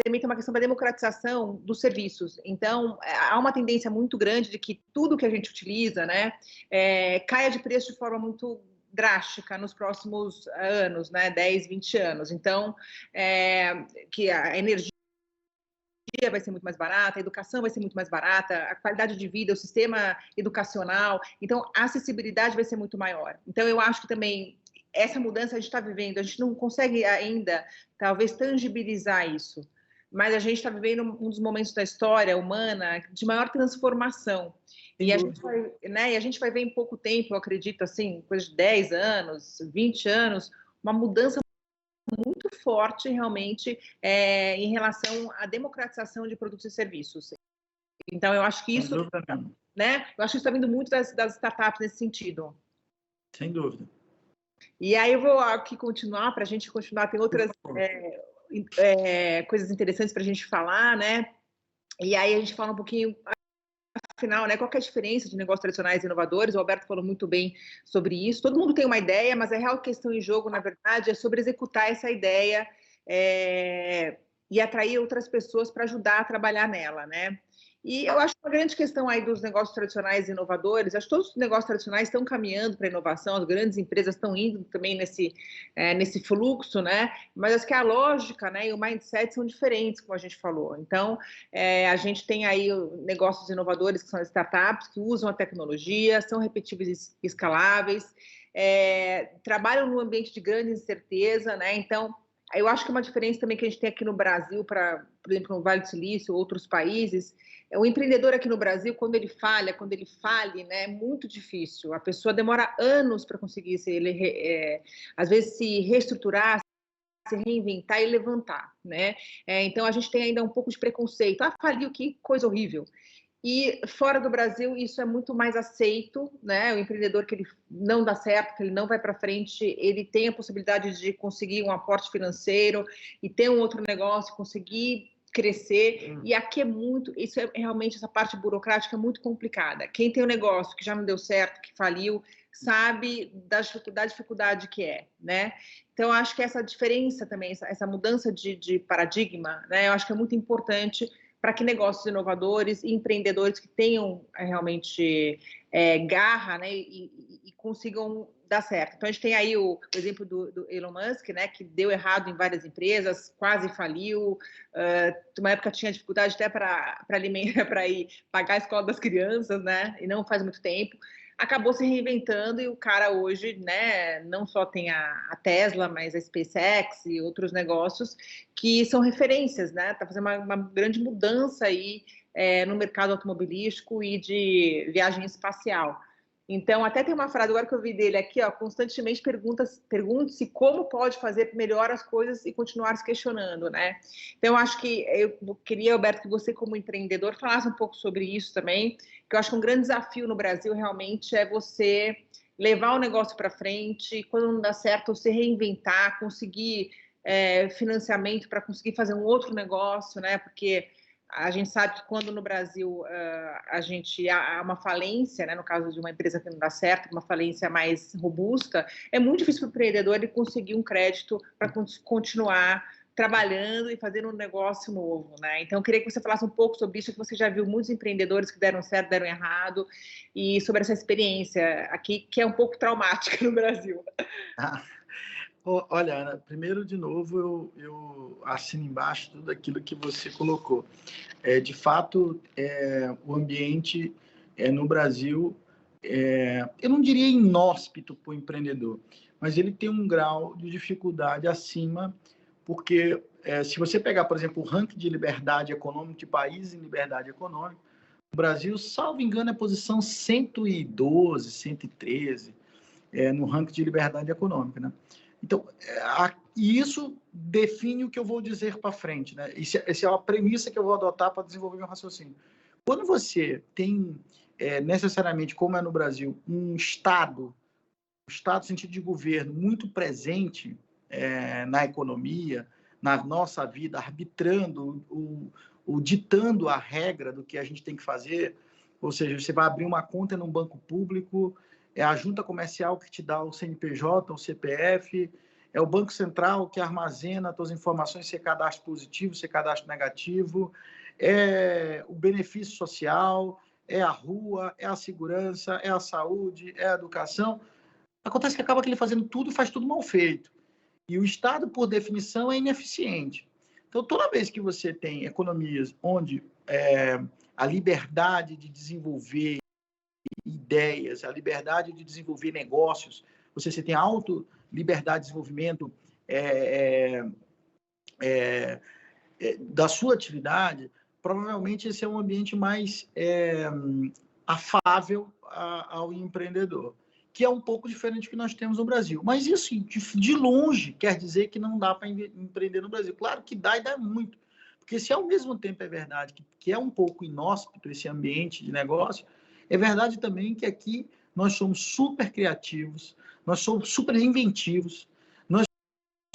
também tem uma questão da democratização dos serviços. Então, há uma tendência muito grande de que tudo que a gente utiliza, né, caia de preço de forma muito drástica nos próximos anos, né, 10, 20 anos. Então, que a energia vai ser muito mais barata, a educação vai ser muito mais barata, a qualidade de vida, o sistema educacional, então a acessibilidade vai ser muito maior. Então, eu acho que também essa mudança a gente está vivendo, a gente não consegue ainda, talvez, tangibilizar isso, mas a gente está vivendo um dos momentos da história humana de maior transformação. E a gente vai ver em pouco tempo, eu acredito, assim, coisa de 10 anos, 20 anos, uma mudança muito forte, realmente, em relação à democratização de produtos e serviços. Então, eu acho que isso, né, eu acho que está vindo muito das startups nesse sentido. Sem dúvida. E aí eu vou aqui continuar, para a gente continuar, tem outras coisas interessantes para a gente falar, né? E aí a gente fala um pouquinho, afinal, né, qual que é a diferença de negócios tradicionais e inovadores? O Alberto falou muito bem sobre isso. Todo mundo tem uma ideia, mas a real questão em jogo, na verdade, é sobre executar essa ideia e atrair outras pessoas para ajudar a trabalhar nela, né? E eu acho que uma grande questão aí dos negócios tradicionais e inovadores, acho que todos os negócios tradicionais estão caminhando para a inovação, as grandes empresas estão indo também nesse fluxo, né? Mas acho que a lógica, né, e o mindset são diferentes, como a gente falou. Então, a gente tem aí negócios inovadores, que são as startups, que usam a tecnologia, são repetíveis e escaláveis, trabalham num ambiente de grande incerteza, né? Então, eu acho que uma diferença também que a gente tem aqui no Brasil, por exemplo, no Vale do Silício, outros países, o empreendedor aqui no Brasil, quando ele fale, né, é muito difícil. A pessoa demora anos para conseguir, às vezes, se reestruturar, se reinventar e levantar, né? Então, a gente tem ainda um pouco de preconceito. Faliu, que coisa horrível. E fora do Brasil, isso é muito mais aceito, né? O empreendedor que ele não dá certo, que ele não vai para frente, ele tem a possibilidade de conseguir um aporte financeiro e ter um outro negócio, conseguir crescer. E aqui isso é realmente, essa parte burocrática é muito complicada. Quem tem um negócio que já não deu certo, que faliu, sabe da dificuldade que é, né? Então, acho que essa diferença também, essa mudança de paradigma, né? Eu acho que é muito importante para que negócios inovadores e empreendedores que tenham realmente garra, né, e consigam dar certo. Então, a gente tem aí o exemplo do Elon Musk, né, que deu errado em várias empresas, quase faliu, uma época tinha dificuldade até para ir pagar a escola das crianças, né, e não faz muito tempo. Acabou se reinventando e o cara hoje, né, não só tem a Tesla, mas a SpaceX e outros negócios que são referências, né, tá fazendo uma grande mudança aí no mercado automobilístico e de viagem espacial. Então, até tem uma frase agora que eu vi dele aqui, ó, constantemente pergunte-se como pode fazer melhor as coisas e continuar se questionando, né? Então, eu acho que eu queria, Alberto, que você, como empreendedor, falasse um pouco sobre isso também, que eu acho que um grande desafio no Brasil realmente é você levar o negócio para frente, quando não dá certo, se reinventar, conseguir financiamento para conseguir fazer um outro negócio, né? Porque a gente sabe que quando no Brasil há uma falência, né, no caso de uma empresa que não dá certo, uma falência mais robusta, é muito difícil para o empreendedor ele conseguir um crédito para continuar trabalhando e fazendo um negócio novo, né? Então, eu queria que você falasse um pouco sobre isso, que você já viu muitos empreendedores que deram certo, deram errado, e sobre essa experiência aqui, que é um pouco traumática no Brasil. Olha, Ana, primeiro, de novo, eu assino embaixo tudo aquilo que você colocou. De fato, o ambiente no Brasil, eu não diria inóspito para o empreendedor, mas ele tem um grau de dificuldade acima, porque se você pegar, por exemplo, o ranking de liberdade econômica, de países em liberdade econômica, o Brasil, salvo engano, é a posição 112, 113, no ranking de liberdade econômica, né? Então, e isso define o que eu vou dizer para frente, né? Essa é a premissa que eu vou adotar para desenvolver meu raciocínio. Quando você tem, necessariamente, como é no Brasil, um Estado no sentido de governo, muito presente na economia, na nossa vida, arbitrando, ditando a regra do que a gente tem que fazer, ou seja, você vai abrir uma conta num banco público, é a junta comercial que te dá o CNPJ, o CPF, é o Banco Central que armazena as tuas informações, se é cadastro positivo, se é cadastro negativo, é o benefício social, é a rua, é a segurança, é a saúde, é a educação. Acontece que acaba que ele fazendo tudo, faz tudo mal feito. E o Estado, por definição, é ineficiente. Então, toda vez que você tem economias onde a liberdade de desenvolver ideias, a liberdade de desenvolver negócios, você tem liberdade de desenvolvimento da sua atividade, provavelmente esse é um ambiente mais afável ao empreendedor, que é um pouco diferente do que nós temos no Brasil. Mas isso, de longe, quer dizer que não dá para empreender no Brasil. Claro que dá e dá muito. Porque se ao mesmo tempo é verdade que é um pouco inóspito esse ambiente de negócio, é verdade também que aqui nós somos super criativos, nós somos super inventivos, nós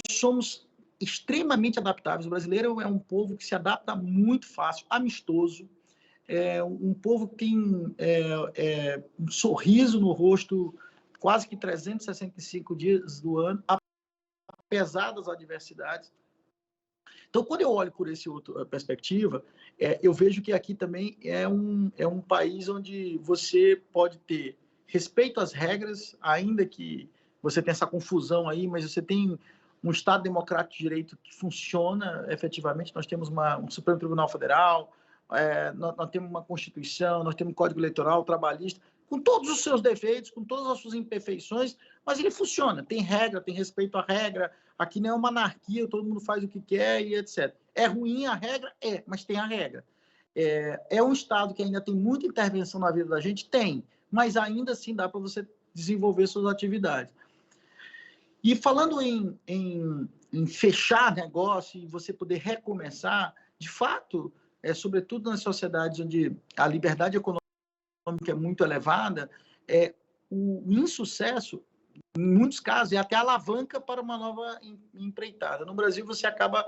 somos extremamente adaptáveis. O brasileiro é um povo que se adapta muito fácil, amistoso, um povo que tem um sorriso no rosto quase que 365 dias do ano, apesar das adversidades. Então, quando eu olho por essa outra perspectiva, eu vejo que aqui também é um país onde você pode ter respeito às regras, ainda que você tenha essa confusão aí, mas você tem um Estado democrático de direito que funciona efetivamente. Nós temos um Supremo Tribunal Federal, nós temos uma Constituição, nós temos um Código Eleitoral, trabalhista, com todos os seus defeitos, com todas as suas imperfeições, mas ele funciona, tem regra, tem respeito à regra. Aqui não é uma anarquia, todo mundo faz o que quer e etc. É ruim a regra? Mas tem a regra. É um Estado que ainda tem muita intervenção na vida da gente? Tem, mas ainda assim dá para você desenvolver suas atividades. E falando em fechar negócio e você poder recomeçar, de fato, sobretudo nas sociedades onde a liberdade econômica é muito elevada, o insucesso, em muitos casos, é até alavanca para uma nova empreitada. No Brasil, você acaba,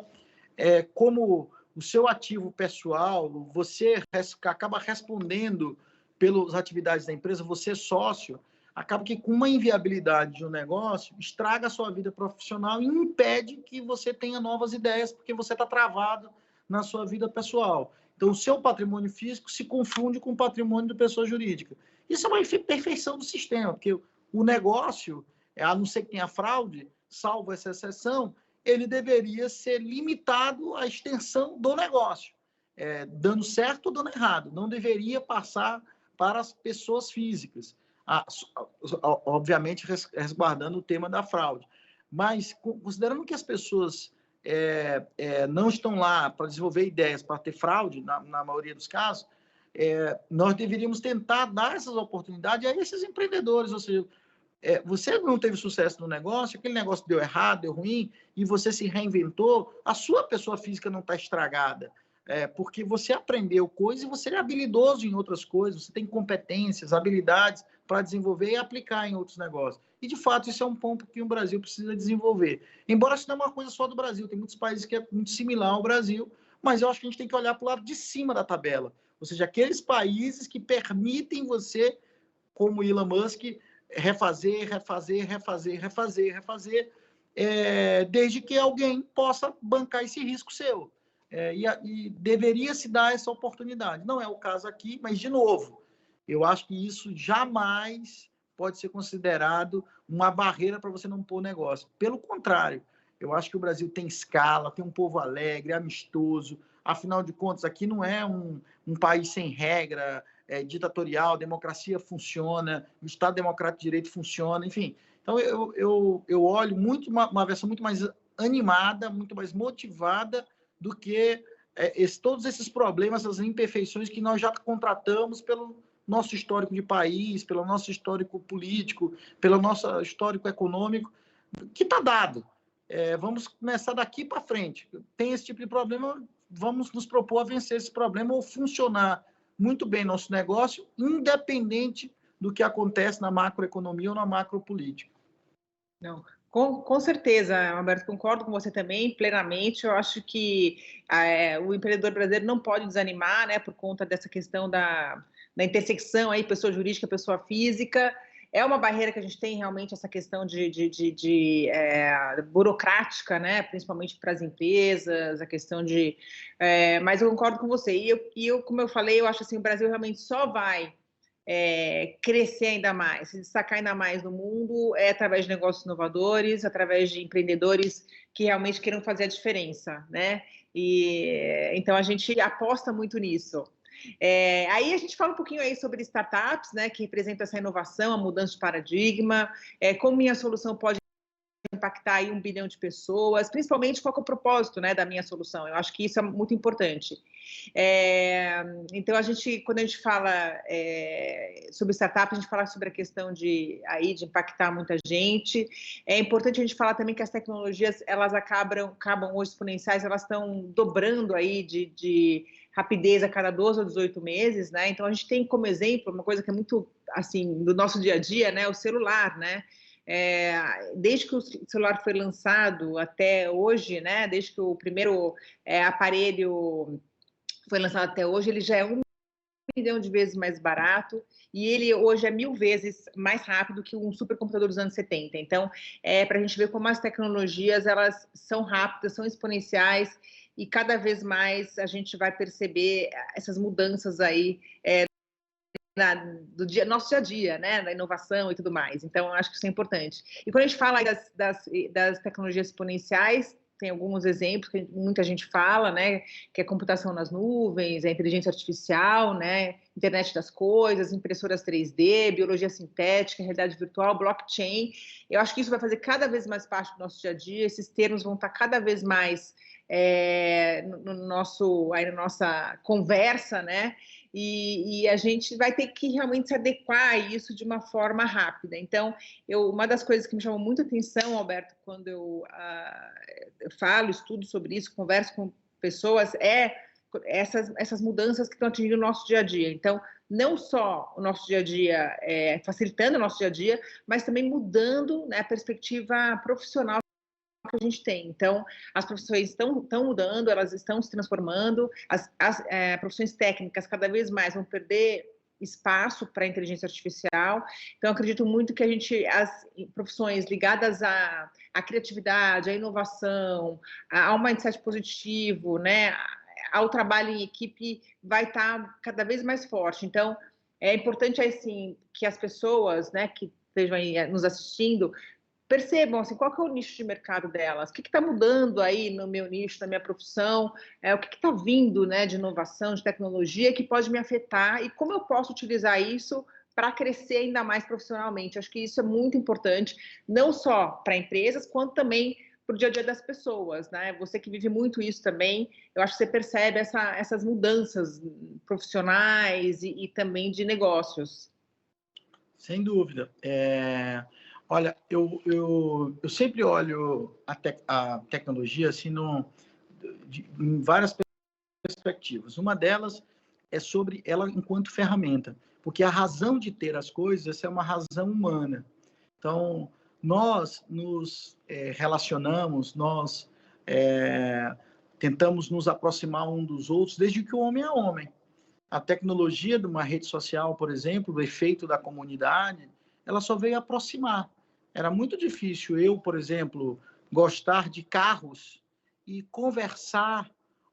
como o seu ativo pessoal, você acaba respondendo pelas atividades da empresa, você é sócio, acaba que com uma inviabilidade de um negócio, estraga a sua vida profissional e impede que você tenha novas ideias, porque você está travado na sua vida pessoal. Então, o seu patrimônio físico se confunde com o patrimônio da pessoa jurídica. Isso é uma imperfeição do sistema, porque o negócio, a não ser que tenha fraude, salvo essa exceção, ele deveria ser limitado à extensão do negócio, dando certo ou dando errado. Não deveria passar para as pessoas físicas, obviamente resguardando o tema da fraude. Mas, considerando que as pessoas não estão lá para desenvolver ideias, para ter fraude, na maioria dos casos, nós deveríamos tentar dar essas oportunidades a esses empreendedores. Ou seja, você não teve sucesso no negócio, aquele negócio deu errado, deu ruim, e você se reinventou, a sua pessoa física não está estragada, porque você aprendeu coisas e você é habilidoso em outras coisas, você tem competências, habilidades para desenvolver e aplicar em outros negócios. E, de fato, isso é um ponto que o Brasil precisa desenvolver. Embora isso não é uma coisa só do Brasil, tem muitos países que é muito similar ao Brasil, mas eu acho que a gente tem que olhar para o lado de cima da tabela. Ou seja, aqueles países que permitem você, como Elon Musk, refazer, desde que alguém possa bancar esse risco seu. E deveria se dar essa oportunidade. Não é o caso aqui, mas, de novo, eu acho que isso jamais pode ser considerado uma barreira para você não pôr negócio. Pelo contrário, eu acho que o Brasil tem escala, tem um povo alegre, amistoso. Afinal de contas, aqui não é um país sem regra, ditatorial, a democracia funciona, o Estado Democrático de Direito funciona, enfim. Então, eu olho uma versão muito mais animada, muito mais motivada do que todos esses problemas, essas imperfeições que nós já contratamos pelo nosso histórico de país, pelo nosso histórico político, pelo nosso histórico econômico. que está dado. Vamos começar daqui para frente. Tem esse tipo de problema, vamos nos propor a vencer esse problema ou funcionar muito bem nosso negócio, independente do que acontece na macroeconomia ou na macropolítica. Não, com certeza, Alberto, concordo com você também, plenamente. Eu acho que o empreendedor brasileiro não pode desanimar, né, por conta dessa questão da intersecção aí, pessoa jurídica, pessoa física. É uma barreira que a gente tem realmente, essa questão de burocrática, né, principalmente para as empresas, a questão de... mas eu concordo com você. E eu, como eu falei, eu acho assim, o Brasil realmente só vai crescer ainda mais, se destacar ainda mais no mundo, através de negócios inovadores, através de empreendedores que realmente queiram fazer a diferença, né? Então a gente aposta muito nisso. Aí a gente fala um pouquinho aí sobre startups, né, que representam essa inovação, a mudança de paradigma, como minha solução pode impactar aí 1 bilhão de pessoas, principalmente qual é o propósito, né, da minha solução. Eu acho que isso é muito importante. Então, quando a gente fala sobre startup, a gente fala sobre a questão de impactar muita gente. É importante a gente falar também que as tecnologias, elas acabam hoje exponenciais, elas estão dobrando aí de rapidez a cada 12 ou 18 meses, né? Então, a gente tem como exemplo uma coisa que é muito, assim, do nosso dia a dia, né? O celular, né? Desde que o celular foi lançado até hoje, né? Desde que o primeiro aparelho foi lançado até hoje, ele já é 1 milhão de vezes mais barato, e ele hoje é 1000 vezes mais rápido que um supercomputador dos anos 70. Então, para a gente ver como as tecnologias, elas são rápidas, são exponenciais, e cada vez mais a gente vai perceber essas mudanças aí do nosso dia a dia, né, da inovação e tudo mais. Então, eu acho que isso é importante. E quando a gente fala das tecnologias exponenciais, tem alguns exemplos que muita gente fala, né, que é computação nas nuvens, inteligência artificial, né, internet das coisas, impressoras 3D, biologia sintética, realidade virtual, blockchain. Eu acho que isso vai fazer cada vez mais parte do nosso dia a dia, esses termos vão estar cada vez mais na nossa conversa, né, e a gente vai ter que realmente se adequar a isso de uma forma rápida. Então, uma das coisas que me chamou muita atenção, Alberto, quando eu falo, estudo sobre isso, converso com pessoas, essas mudanças que estão atingindo o nosso dia a dia. Então, não só o nosso dia a dia, facilitando o nosso dia a dia, mas também mudando, né, a perspectiva profissional que a gente tem. Então, as profissões estão mudando, elas estão se transformando, as profissões técnicas cada vez mais vão perder espaço para a inteligência artificial. Então, acredito muito que as profissões ligadas à criatividade, à inovação, ao mindset positivo, né, ao trabalho em equipe, vai estar cada vez mais forte. Então, é importante, assim, que as pessoas, né, que estejam aí nos assistindo, percebam, assim, qual que é o nicho de mercado delas, o que está mudando aí no meu nicho, na minha profissão, o que está vindo, né, de inovação, de tecnologia, que pode me afetar, e como eu posso utilizar isso para crescer ainda mais profissionalmente. Acho que isso é muito importante, não só para empresas, quanto também para o dia a dia das pessoas, né? Você que vive muito isso também, eu acho que você percebe essas mudanças profissionais e também de negócios. Sem dúvida. Olha, eu sempre olho a tecnologia assim, em várias perspectivas. Uma delas é sobre ela enquanto ferramenta, porque a razão de ter as coisas é uma razão humana. Então, nós nos relacionamos, nós tentamos nos aproximar um dos outros desde que o homem é homem. A tecnologia de uma rede social, por exemplo, o efeito da comunidade, ela só veio aproximar. Era muito difícil eu, por exemplo, gostar de carros e conversar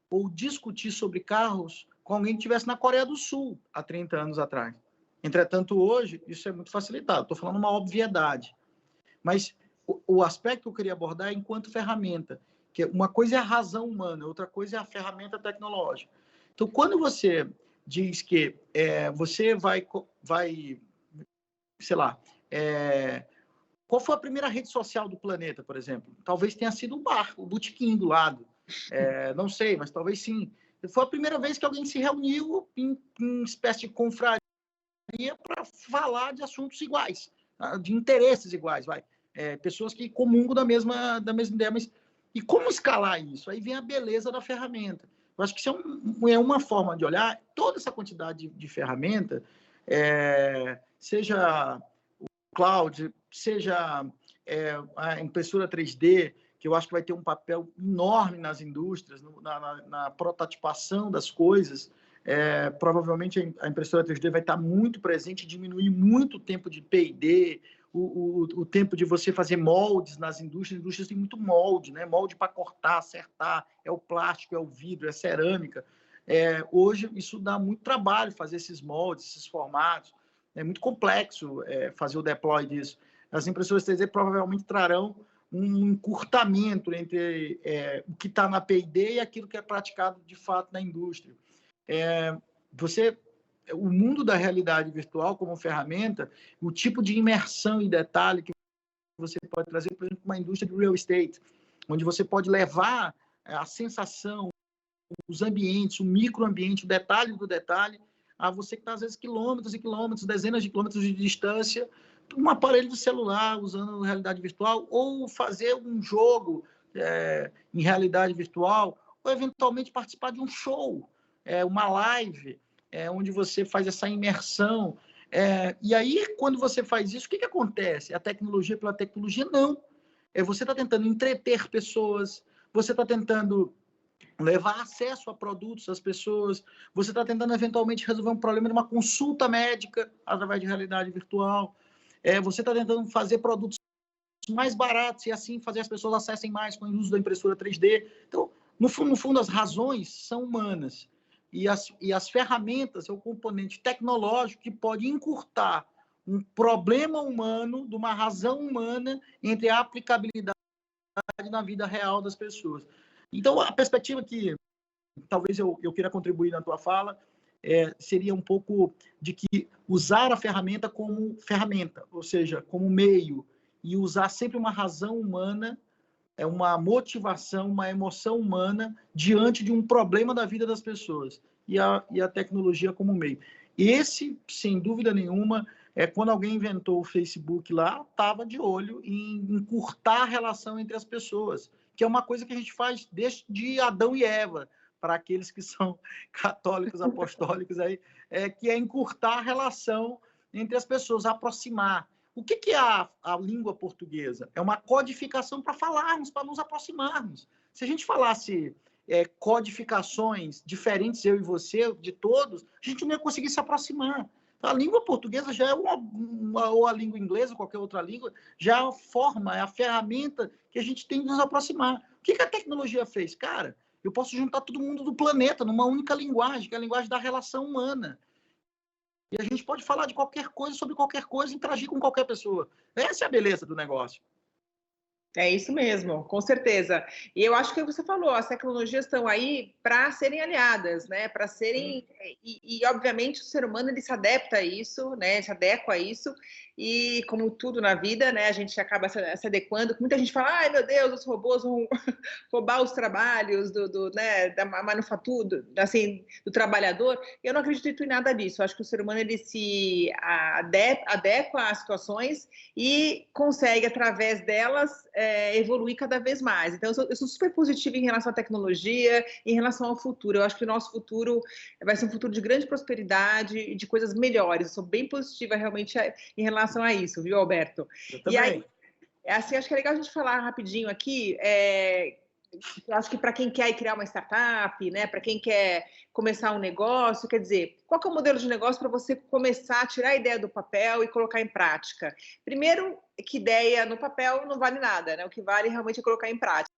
ou discutir sobre carros com alguém que estivesse na Coreia do Sul há 30 anos atrás. Entretanto, hoje, isso é muito facilitado. Estou falando uma obviedade. Mas o aspecto que eu queria abordar é enquanto ferramenta, que uma coisa é a razão humana, outra coisa é a ferramenta tecnológica. Então, quando você diz que você vai, sei lá, qual foi a primeira rede social do planeta, por exemplo? Talvez tenha sido um bar, o botequim do lado. Não sei, mas talvez sim. Foi a primeira vez que alguém se reuniu em espécie de confraria para falar de assuntos iguais, de interesses iguais, vai. pessoas que comungam da mesma ideia, mas e como escalar isso? Aí vem a beleza da ferramenta. Eu acho que isso é uma forma de olhar toda essa quantidade de ferramenta, seja o cloud, seja a impressora 3D, que eu acho que vai ter um papel enorme nas indústrias, na prototipação das coisas. Provavelmente a impressora 3D vai estar muito presente, diminuir muito o tempo de P&D, o tempo de você fazer moldes nas indústrias. As indústrias têm muito molde, né? Molde para cortar, acertar, é o plástico, é o vidro, é a cerâmica. Hoje, isso dá muito trabalho, fazer esses moldes, esses formatos. É muito complexo fazer o deploy disso. As impressoras 3D provavelmente trarão um encurtamento entre o que está na P&D e aquilo que é praticado de fato na indústria. O mundo da realidade virtual como ferramenta, o tipo de imersão e detalhe que você pode trazer, por exemplo, uma indústria de real estate, onde você pode levar a sensação, os ambientes, o microambiente, o detalhe do detalhe, a você que está, às vezes, quilômetros e quilômetros, dezenas de quilômetros de distância, um aparelho de celular usando realidade virtual, ou fazer um jogo em realidade virtual, ou eventualmente participar de um show, uma live, onde você faz essa imersão. E aí, quando você faz isso, o que acontece? A tecnologia pela tecnologia? Não. Você está tentando entreter pessoas, você está tentando levar acesso a produtos às pessoas, você está tentando, eventualmente, resolver um problema de uma consulta médica através de realidade virtual, você está tentando fazer produtos mais baratos e, assim, fazer as pessoas acessem mais com o uso da impressora 3D. Então, no fundo, as razões são humanas. E as ferramentas é o componente tecnológico que pode encurtar um problema humano, de uma razão humana, entre a aplicabilidade na vida real das pessoas. Então, a perspectiva que talvez eu queira contribuir na tua fala seria um pouco de que usar a ferramenta como ferramenta, ou seja, como meio, e usar sempre uma razão humana, uma motivação, uma emoção humana diante de um problema da vida das pessoas, e a tecnologia como meio. Esse, sem dúvida nenhuma, quando alguém inventou o Facebook lá, estava de olho em encurtar a relação entre as pessoas, que é uma coisa que a gente faz desde Adão e Eva, para aqueles que são católicos, apostólicos, aí, que é encurtar a relação entre as pessoas, aproximar. O que é a língua portuguesa? É uma codificação para falarmos, para nos aproximarmos. Se a gente falasse codificações diferentes, eu e você, de todos, a gente não ia conseguir se aproximar. Então, a língua portuguesa já é ou a língua inglesa, ou qualquer outra língua, já é a forma, é a ferramenta que a gente tem de nos aproximar. O que a tecnologia fez? Cara, eu posso juntar todo mundo do planeta numa única linguagem, que é a linguagem da relação humana. E a gente pode falar de qualquer coisa, sobre qualquer coisa, interagir com qualquer pessoa. Essa é a beleza do negócio. É isso mesmo, com certeza. E eu acho que você falou, as tecnologias estão aí para serem aliadas, né? Para serem e obviamente o ser humano ele se adapta a isso, né? Se adequa a isso. E como tudo na vida, né? A gente acaba se adequando. Muita gente fala, ai meu Deus, os robôs vão roubar os trabalhos né? Da manufatura, assim, do trabalhador. Eu não acredito em nada disso. Eu acho que o ser humano ele se adequa às situações e consegue através delas evoluir cada vez mais. Então, eu sou super positiva em relação à tecnologia, em relação ao futuro. Eu acho que o nosso futuro vai ser um futuro de grande prosperidade e de coisas melhores. Eu sou bem positiva realmente em relação a isso, viu, Alberto? Eu também. E aí, assim, acho que é legal a gente falar rapidinho aqui, eu acho que para quem quer criar uma startup, né, para quem quer começar um negócio, quer dizer, qual que é o modelo de negócio para você começar a tirar a ideia do papel e colocar em prática? Primeiro, que ideia no papel não vale nada, né? O que vale realmente é colocar em prática.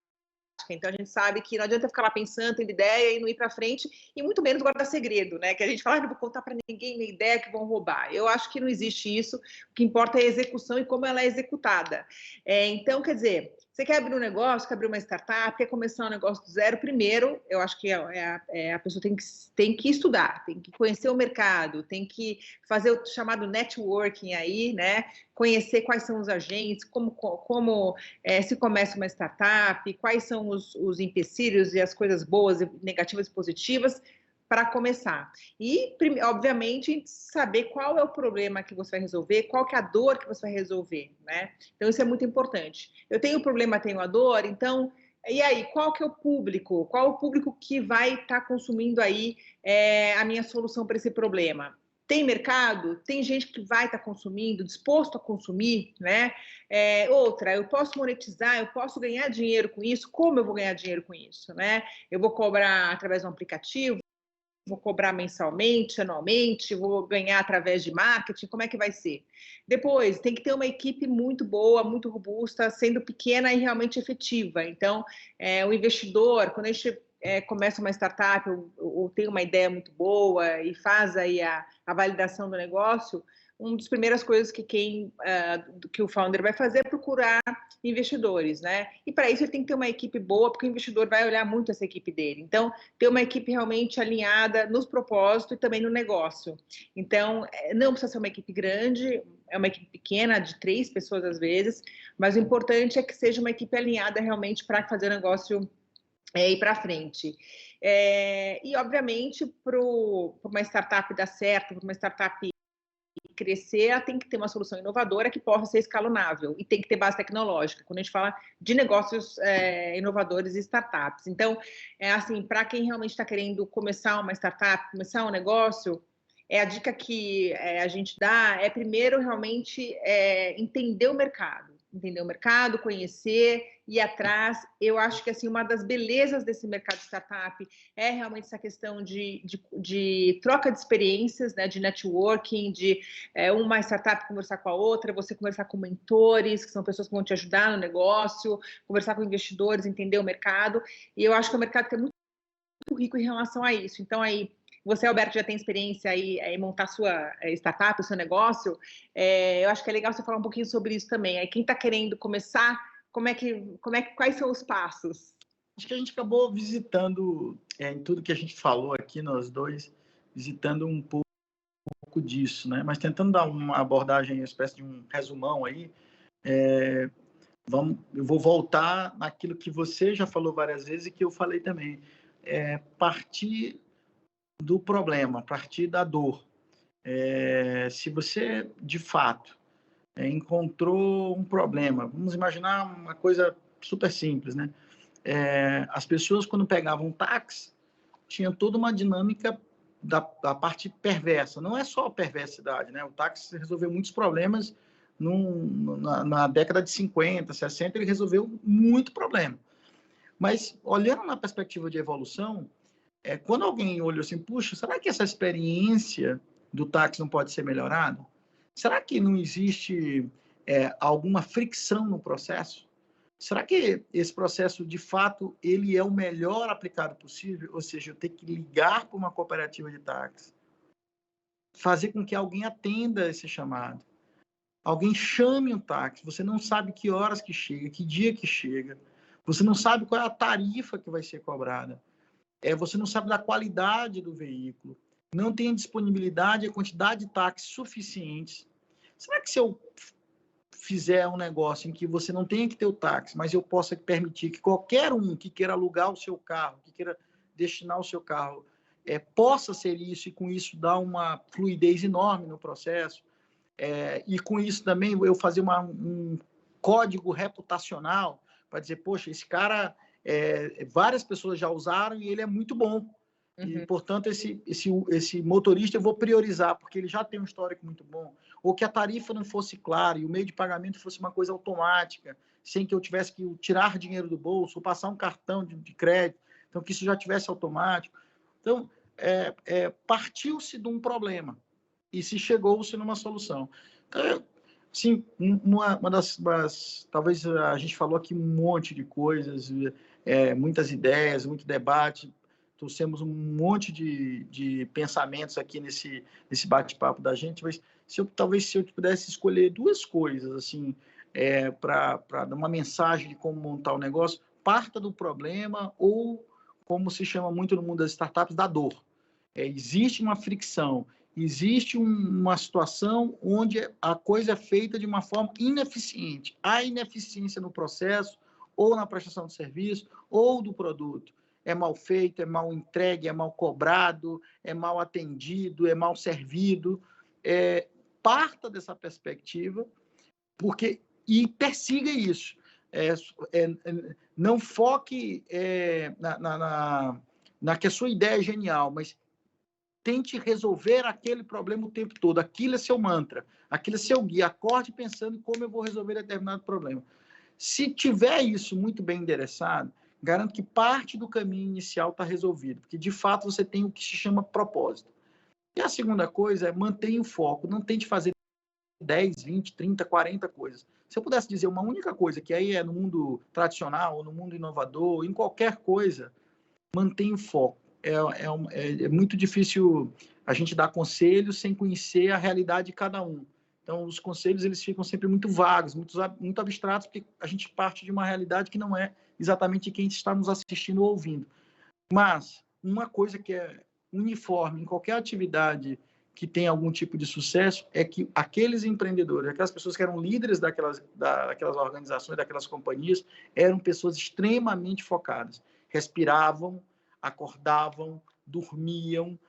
Então a gente sabe que não adianta ficar lá pensando em ideia e não ir para frente, e muito menos guardar segredo, né? Que a gente fala, não vou contar para ninguém minha ideia que vão roubar. Eu acho que não existe isso. O que importa é a execução e como ela é executada. Então, quer dizer, você quer abrir um negócio, quer abrir uma startup, quer começar um negócio do zero, primeiro, eu acho que a pessoa tem que estudar, tem que conhecer o mercado, tem que fazer o chamado networking aí, né? Conhecer quais são os agentes, como se começa uma startup, quais são os empecilhos e as coisas boas, negativas e positivas, para começar. E, obviamente, saber qual é o problema que você vai resolver, qual que é a dor que você vai resolver, né? Então, isso é muito importante. Eu tenho o problema, tenho a dor, então, e aí, qual que é o público? Qual o público que vai estar consumindo aí a minha solução para esse problema? Tem mercado? Tem gente que vai estar consumindo, disposto a consumir, né? Outra, eu posso monetizar, eu posso ganhar dinheiro com isso? Como eu vou ganhar dinheiro com isso, né? Eu vou cobrar através de um aplicativo? Vou cobrar mensalmente, anualmente, vou ganhar através de marketing, como é que vai ser? Depois, tem que ter uma equipe muito boa, muito robusta, sendo pequena e realmente efetiva. Então, o investidor, quando a gente começa uma startup ou tem uma ideia muito boa e faz aí a validação do negócio, uma das primeiras coisas que o founder vai fazer é procurar investidores, né? E para isso ele tem que ter uma equipe boa, porque o investidor vai olhar muito essa equipe dele. Então, ter uma equipe realmente alinhada nos propósitos e também no negócio. Então, não precisa ser uma equipe grande, é uma equipe pequena, de 3 pessoas às vezes, mas o importante é que seja uma equipe alinhada realmente para fazer o negócio ir para frente. E, obviamente, para uma startup dar certo, para uma startup crescer, ela tem que ter uma solução inovadora que possa ser escalonável e tem que ter base tecnológica, quando a gente fala de negócios inovadores e startups. Então, assim, para quem realmente está querendo começar uma startup, começar um negócio, a dica que a gente dá é primeiro realmente entender o mercado, conhecer, ir atrás. Eu acho que assim, uma das belezas desse mercado de startup é realmente essa questão de troca de experiências, né, de networking, de uma startup conversar com a outra, você conversar com mentores, que são pessoas que vão te ajudar no negócio, conversar com investidores, entender o mercado, e eu acho que é um mercado que é muito rico em relação a isso. Então, aí, você, Alberto, já tem experiência aí em montar sua startup, o seu negócio. Eu acho que é legal você falar um pouquinho sobre isso também. Aí, quem está querendo começar, quais são os passos? Acho que a gente acabou visitando, em tudo que a gente falou aqui, nós dois, visitando um pouco disso, né? Mas tentando dar uma abordagem, uma espécie de um resumão aí, eu vou voltar naquilo que você já falou várias vezes e que eu falei também. Partir do problema, partir da dor. Se você, de fato, encontrou um problema, vamos imaginar uma coisa super simples, né? As pessoas, quando pegavam táxi, tinham toda uma dinâmica da parte perversa. Não é só a perversidade, né? O táxi resolveu muitos problemas na década de 50, 60, ele resolveu muito problema. Mas, olhando na perspectiva de evolução, quando alguém olha assim, puxa, será que essa experiência do táxi não pode ser melhorada? Será que não existe alguma fricção no processo? Será que esse processo, de fato, ele é o melhor aplicado possível? Ou seja, eu tenho que ligar para uma cooperativa de táxi, fazer com que alguém atenda esse chamado, alguém chame um táxi, você não sabe que horas que chega, que dia que chega, você não sabe qual é a tarifa que vai ser cobrada. Você não sabe da qualidade do veículo, não tem disponibilidade e quantidade de táxis suficientes. Será que se eu fizer um negócio em que você não tenha que ter o táxi, mas eu possa permitir que qualquer um que queira alugar o seu carro, que queira destinar o seu carro, possa ser isso e com isso dar uma fluidez enorme no processo, e com isso também eu fazer um código reputacional para dizer, poxa, esse cara... várias pessoas já usaram e ele é muito bom. Uhum. E, portanto, esse motorista eu vou priorizar, porque ele já tem um histórico muito bom. Ou que a tarifa não fosse clara e o meio de pagamento fosse uma coisa automática, sem que eu tivesse que tirar dinheiro do bolso ou passar um cartão de crédito, então que isso já tivesse automático. Então, partiu-se de um problema e se chegou-se numa solução. Então, sim, uma das... Talvez a gente falou aqui um monte de coisas, muitas ideias, muito debate, trouxemos um monte de pensamentos aqui nesse bate-papo da gente, mas talvez se eu pudesse escolher 2 coisas, assim, para dar uma mensagem de como montar o negócio, parta do problema ou, como se chama muito no mundo das startups, da dor. Existe uma fricção, existe uma situação onde a coisa é feita de uma forma ineficiente. Há ineficiência no processo ou na prestação de serviço, ou do produto. É mal feito, é mal entregue, é mal cobrado, é mal atendido, é mal servido. Parta dessa perspectiva e persiga isso. Não foque na que a sua ideia é genial, mas tente resolver aquele problema o tempo todo. Aquilo é seu mantra, aquilo é seu guia. Acorde pensando em como eu vou resolver determinado problema. Se tiver isso muito bem endereçado, garanto que parte do caminho inicial está resolvido, porque de fato você tem o que se chama propósito. E a segunda coisa é mantenha o foco, não tente fazer 10, 20, 30, 40 coisas. Se eu pudesse dizer uma única coisa, que aí é no mundo tradicional, ou no mundo inovador, em qualquer coisa, mantenha o foco. É muito difícil a gente dar conselhos sem conhecer a realidade de cada um. Então, os conselhos eles ficam sempre muito vagos, muito abstratos, porque a gente parte de uma realidade que não é exatamente quem está nos assistindo ou ouvindo. Mas, uma coisa que é uniforme em qualquer atividade que tem algum tipo de sucesso é que aqueles empreendedores, aquelas pessoas que eram líderes daquelas organizações, daquelas companhias, eram pessoas extremamente focadas. Respiravam, acordavam, dormiam,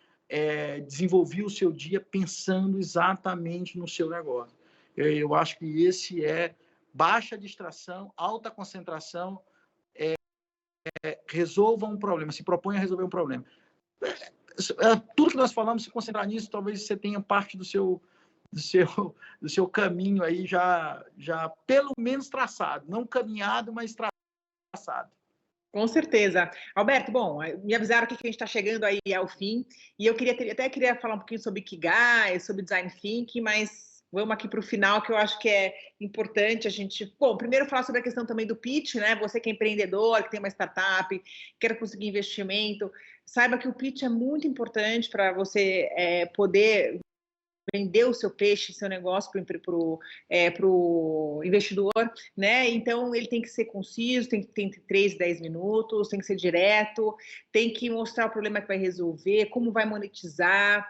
desenvolviam o seu dia pensando exatamente no seu negócio. Eu acho que esse é baixa distração, alta concentração, resolva um problema, se propõe a resolver um problema. Tudo que nós falamos, se concentrar nisso, talvez você tenha parte do seu caminho aí já pelo menos traçado, não caminhado, mas traçado. Com certeza. Alberto, bom, me avisaram que a gente está chegando aí ao fim, e eu até queria falar um pouquinho sobre Ikigai, sobre Design Thinking, mas vamos aqui para o final, que eu acho que é importante a gente... Bom, primeiro falar sobre a questão também do pitch, né? Você que é empreendedor, que tem uma startup, quer conseguir investimento, saiba que o pitch é muito importante para você poder vender o seu peixe, seu negócio para o investidor, né? Então, ele tem que ser conciso, tem que ter 3, 10 minutos, tem que ser direto, tem que mostrar o problema que vai resolver, como vai monetizar,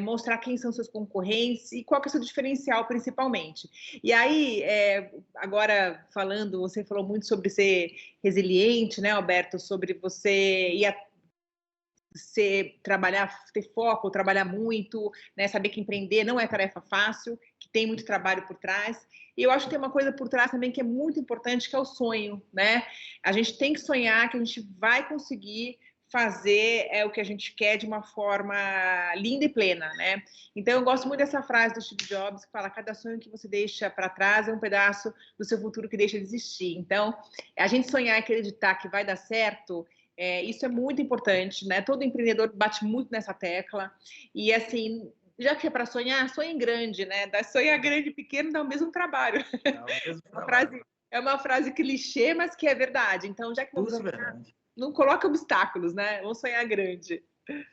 mostrar quem são seus concorrentes e qual que é o seu diferencial, principalmente. E aí, agora falando, você falou muito sobre ser resiliente, né, Alberto? Sobre você trabalhar, ter foco, trabalhar muito, né, saber que empreender não é tarefa fácil, que tem muito trabalho por trás. E eu acho que tem uma coisa por trás também que é muito importante, que é o sonho, né? A gente tem que sonhar que a gente vai conseguir fazer o que a gente quer de uma forma linda e plena, né? Então, eu gosto muito dessa frase do Steve Jobs, que fala: cada sonho que você deixa para trás é um pedaço do seu futuro que deixa de existir. Então, a gente sonhar e acreditar que vai dar certo, isso é muito importante, né? Todo empreendedor bate muito nessa tecla. E, assim, já que é para sonhar, sonha em grande, né? Sonhar grande e pequeno dá o mesmo trabalho. É uma frase clichê, mas que é verdade. Então, já que vamos sonhar, não coloca obstáculos, né? Vamos sonhar grande.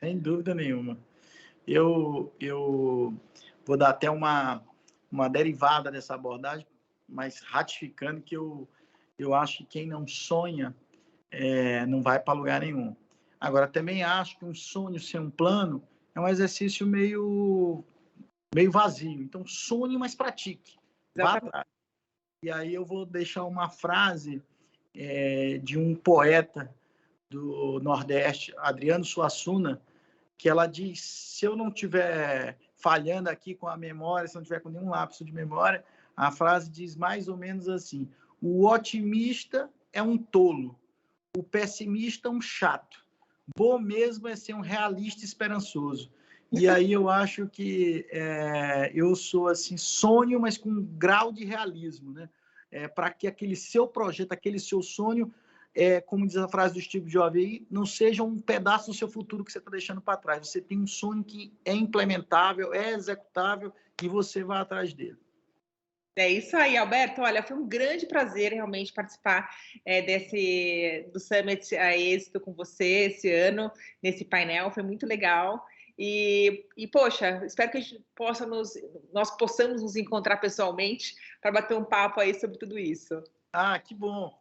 Sem dúvida nenhuma. Eu vou dar até uma derivada dessa abordagem, mas ratificando que eu acho que quem não sonha não vai para lugar nenhum. Agora, também acho que um sonho sem um plano é um exercício meio vazio. Então, sonhe, mas pratique. Vá atrás. E aí eu vou deixar uma frase de um poeta do Nordeste, Adriano Suassuna, que ela diz: se eu não estiver falhando aqui com a memória, se não tiver com nenhum lapso de memória, a frase diz mais ou menos assim: o otimista é um tolo, o pessimista um chato, bom mesmo é ser um realista esperançoso. E aí eu acho que eu sou assim, sonho, mas com um grau de realismo, né? Para que aquele seu projeto, aquele seu sonho, como diz a frase do Steve Jobs aí, não seja um pedaço do seu futuro que você está deixando para trás. Você tem um sonho que é implementável, é executável, e você vai atrás dele. É isso aí, Alberto. Olha, foi um grande prazer realmente participar do Summit a Êxito com você esse ano, nesse painel. Foi muito legal. E poxa, espero que nós possamos nos encontrar pessoalmente para bater um papo aí sobre tudo isso. Ah, que bom.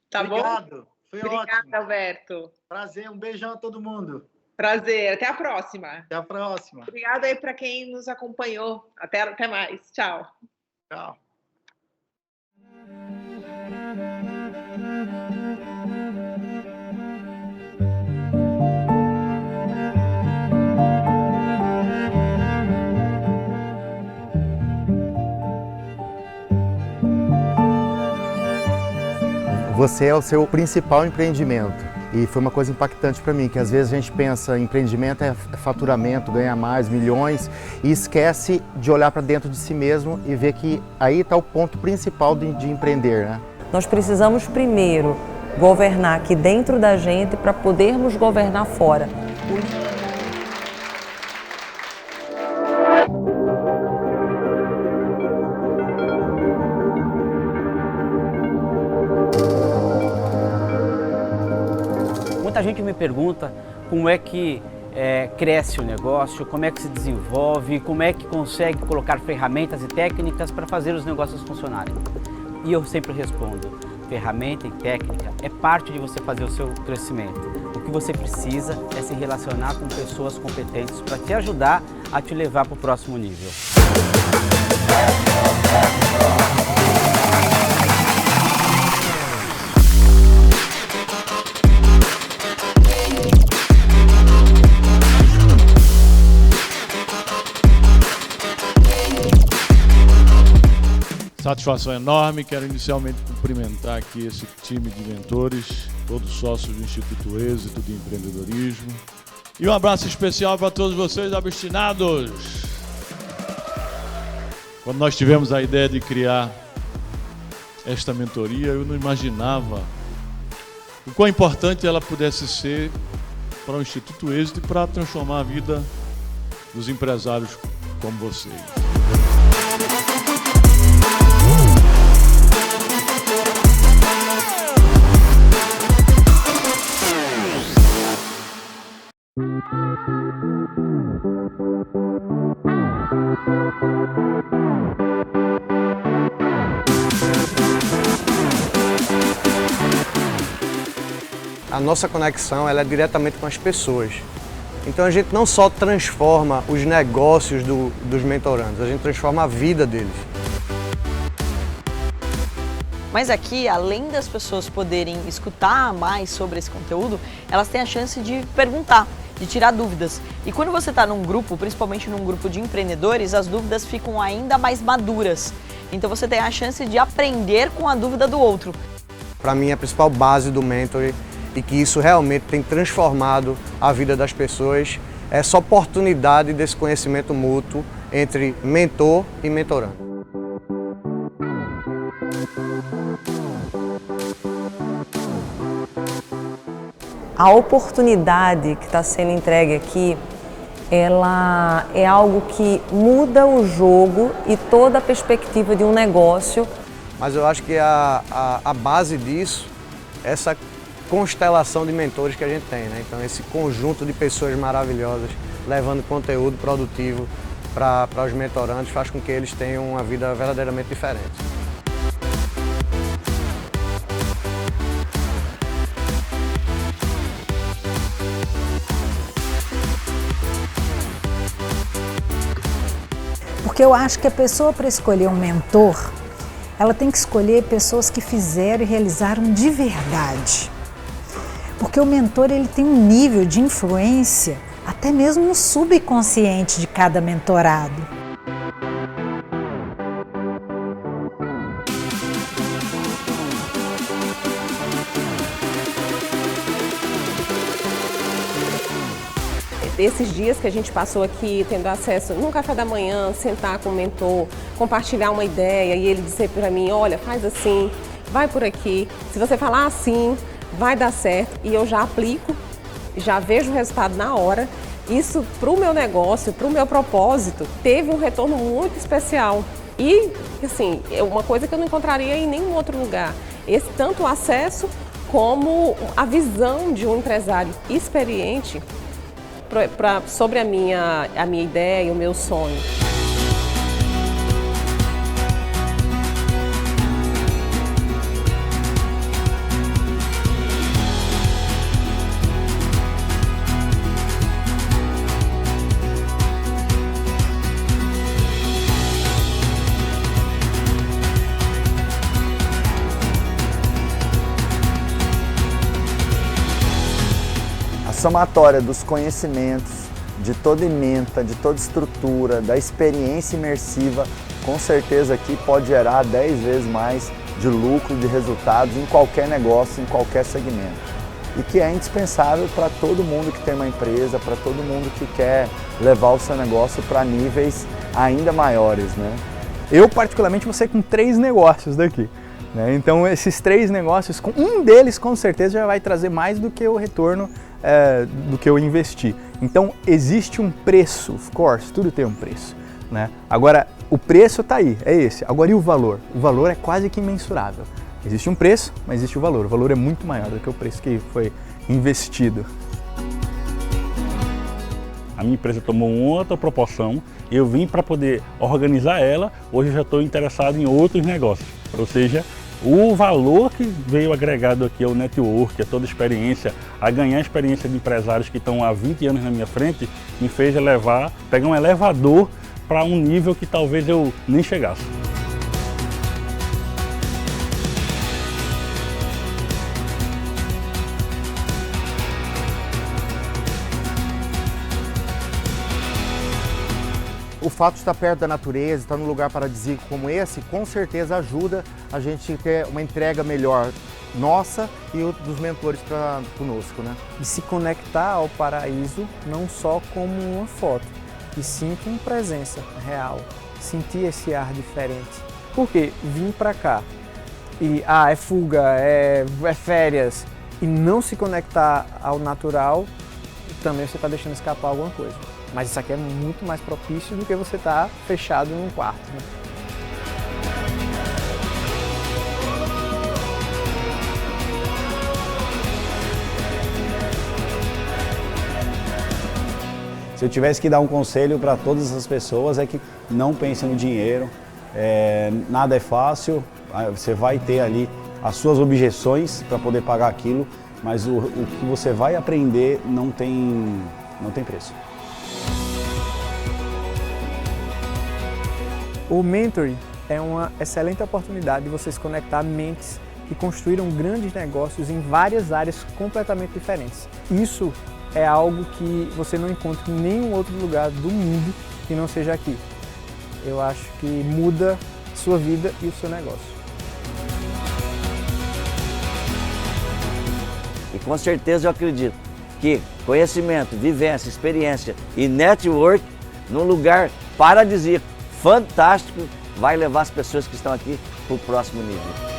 Tá Obrigado. Bom? Foi Obrigada, ótimo. Alberto. Prazer, um beijão a todo mundo. Prazer, até a próxima. Até a próxima. Obrigada aí para quem nos acompanhou. Até mais. Tchau. Tchau. você é o seu principal empreendimento. E foi uma coisa impactante para mim, que às vezes a gente pensa empreendimento é faturamento, ganhar mais, milhões, e esquece de olhar para dentro de si mesmo e ver que aí está o ponto principal de empreender, né? Nós precisamos primeiro governar aqui dentro da gente para podermos governar fora. Muita gente me pergunta como é que cresce o negócio, como é que se desenvolve, como é que consegue colocar ferramentas e técnicas para fazer os negócios funcionarem. E eu sempre respondo, ferramenta e técnica é parte de você fazer o seu crescimento. O que você precisa é se relacionar com pessoas competentes para te ajudar a te levar para o próximo nível. Satisfação enorme, quero inicialmente cumprimentar aqui esse time de mentores, todos sócios do Instituto Êxito de Empreendedorismo. E um abraço especial para todos vocês abstinados. Quando nós tivemos a ideia de criar esta mentoria, eu não imaginava o quão importante ela pudesse ser para o Instituto Êxito e para transformar a vida dos empresários como vocês. A nossa conexão ela é diretamente com as pessoas. Então a gente não só transforma os negócios dos mentorandos, a gente transforma a vida deles. Mas aqui, além das pessoas poderem escutar mais sobre esse conteúdo, elas têm a chance de perguntar, de tirar dúvidas. E quando você está num grupo, principalmente num grupo de empreendedores, as dúvidas ficam ainda mais maduras. Então você tem a chance de aprender com a dúvida do outro. Para mim, a principal base do mentoring e que isso realmente tem transformado a vida das pessoas é essa oportunidade desse conhecimento mútuo entre mentor e mentorando. A oportunidade que está sendo entregue aqui, ela é algo que muda o jogo e toda a perspectiva de um negócio. Mas eu acho que a base disso é essa constelação de mentores que a gente tem, né? Então esse conjunto de pessoas maravilhosas levando conteúdo produtivo para os mentorandos faz com que eles tenham uma vida verdadeiramente diferente. Porque eu acho que a pessoa, para escolher um mentor, ela tem que escolher pessoas que fizeram e realizaram de verdade. Porque o mentor ele tem um nível de influência até mesmo no subconsciente de cada mentorado. Esses dias que a gente passou aqui tendo acesso no café da manhã, sentar com o mentor, compartilhar uma ideia e ele dizer para mim, olha, faz assim, vai por aqui, se você falar assim, vai dar certo, e eu já aplico, já vejo o resultado na hora. Isso para o meu negócio, para o meu propósito, teve um retorno muito especial. E, assim, é uma coisa que eu não encontraria em nenhum outro lugar. Esse tanto o acesso como a visão de um empresário experiente sobre a minha ideia e o meu sonho. A somatória dos conhecimentos, de toda ementa, de toda estrutura, da experiência imersiva, com certeza aqui pode gerar 10 vezes mais de lucro, de resultados em qualquer negócio, em qualquer segmento. E que é indispensável para todo mundo que tem uma empresa, para todo mundo que quer levar o seu negócio para níveis ainda maiores, né? Eu, particularmente, vou sair com 3 negócios daqui, né? Então, esses 3 negócios, um deles com certeza já vai trazer mais do que o retorno do que eu investi. Então, existe um preço, of course, tudo tem um preço, né? Agora, o preço está aí, é esse. Agora, e o valor? O valor é quase que imensurável. Existe um preço, mas existe o valor. O valor é muito maior do que o preço que foi investido. A minha empresa tomou outra proporção, eu vim para poder organizar ela, hoje eu já estou interessado em outros negócios. Ou seja, o valor que veio agregado aqui ao network, a toda a experiência, a ganhar a experiência de empresários que estão há 20 anos na minha frente, me fez pegar um elevador para um nível que talvez eu nem chegasse. O fato de estar perto da natureza, estar num lugar paradisíaco como esse, com certeza ajuda a gente a ter uma entrega melhor nossa e dos mentores conosco, né? E se conectar ao paraíso não só como uma foto, e sim com presença real, sentir esse ar diferente. Porque vir para cá e é fuga, é férias, e não se conectar ao natural, também você está deixando escapar alguma coisa. Mas isso aqui é muito mais propício do que você estar fechado num quarto, né? Se eu tivesse que dar um conselho para todas as pessoas é que não pensem no dinheiro, nada é fácil, você vai ter ali as suas objeções para poder pagar aquilo, mas o que você vai aprender não tem preço. O mentoring é uma excelente oportunidade de vocês conectar mentes que construíram grandes negócios em várias áreas completamente diferentes. Isso é algo que você não encontra em nenhum outro lugar do mundo que não seja aqui. Eu acho que muda a sua vida e o seu negócio. E com certeza eu acredito que conhecimento, vivência, experiência e network num lugar paradisíaco, fantástico, vai levar as pessoas que estão aqui para o próximo nível.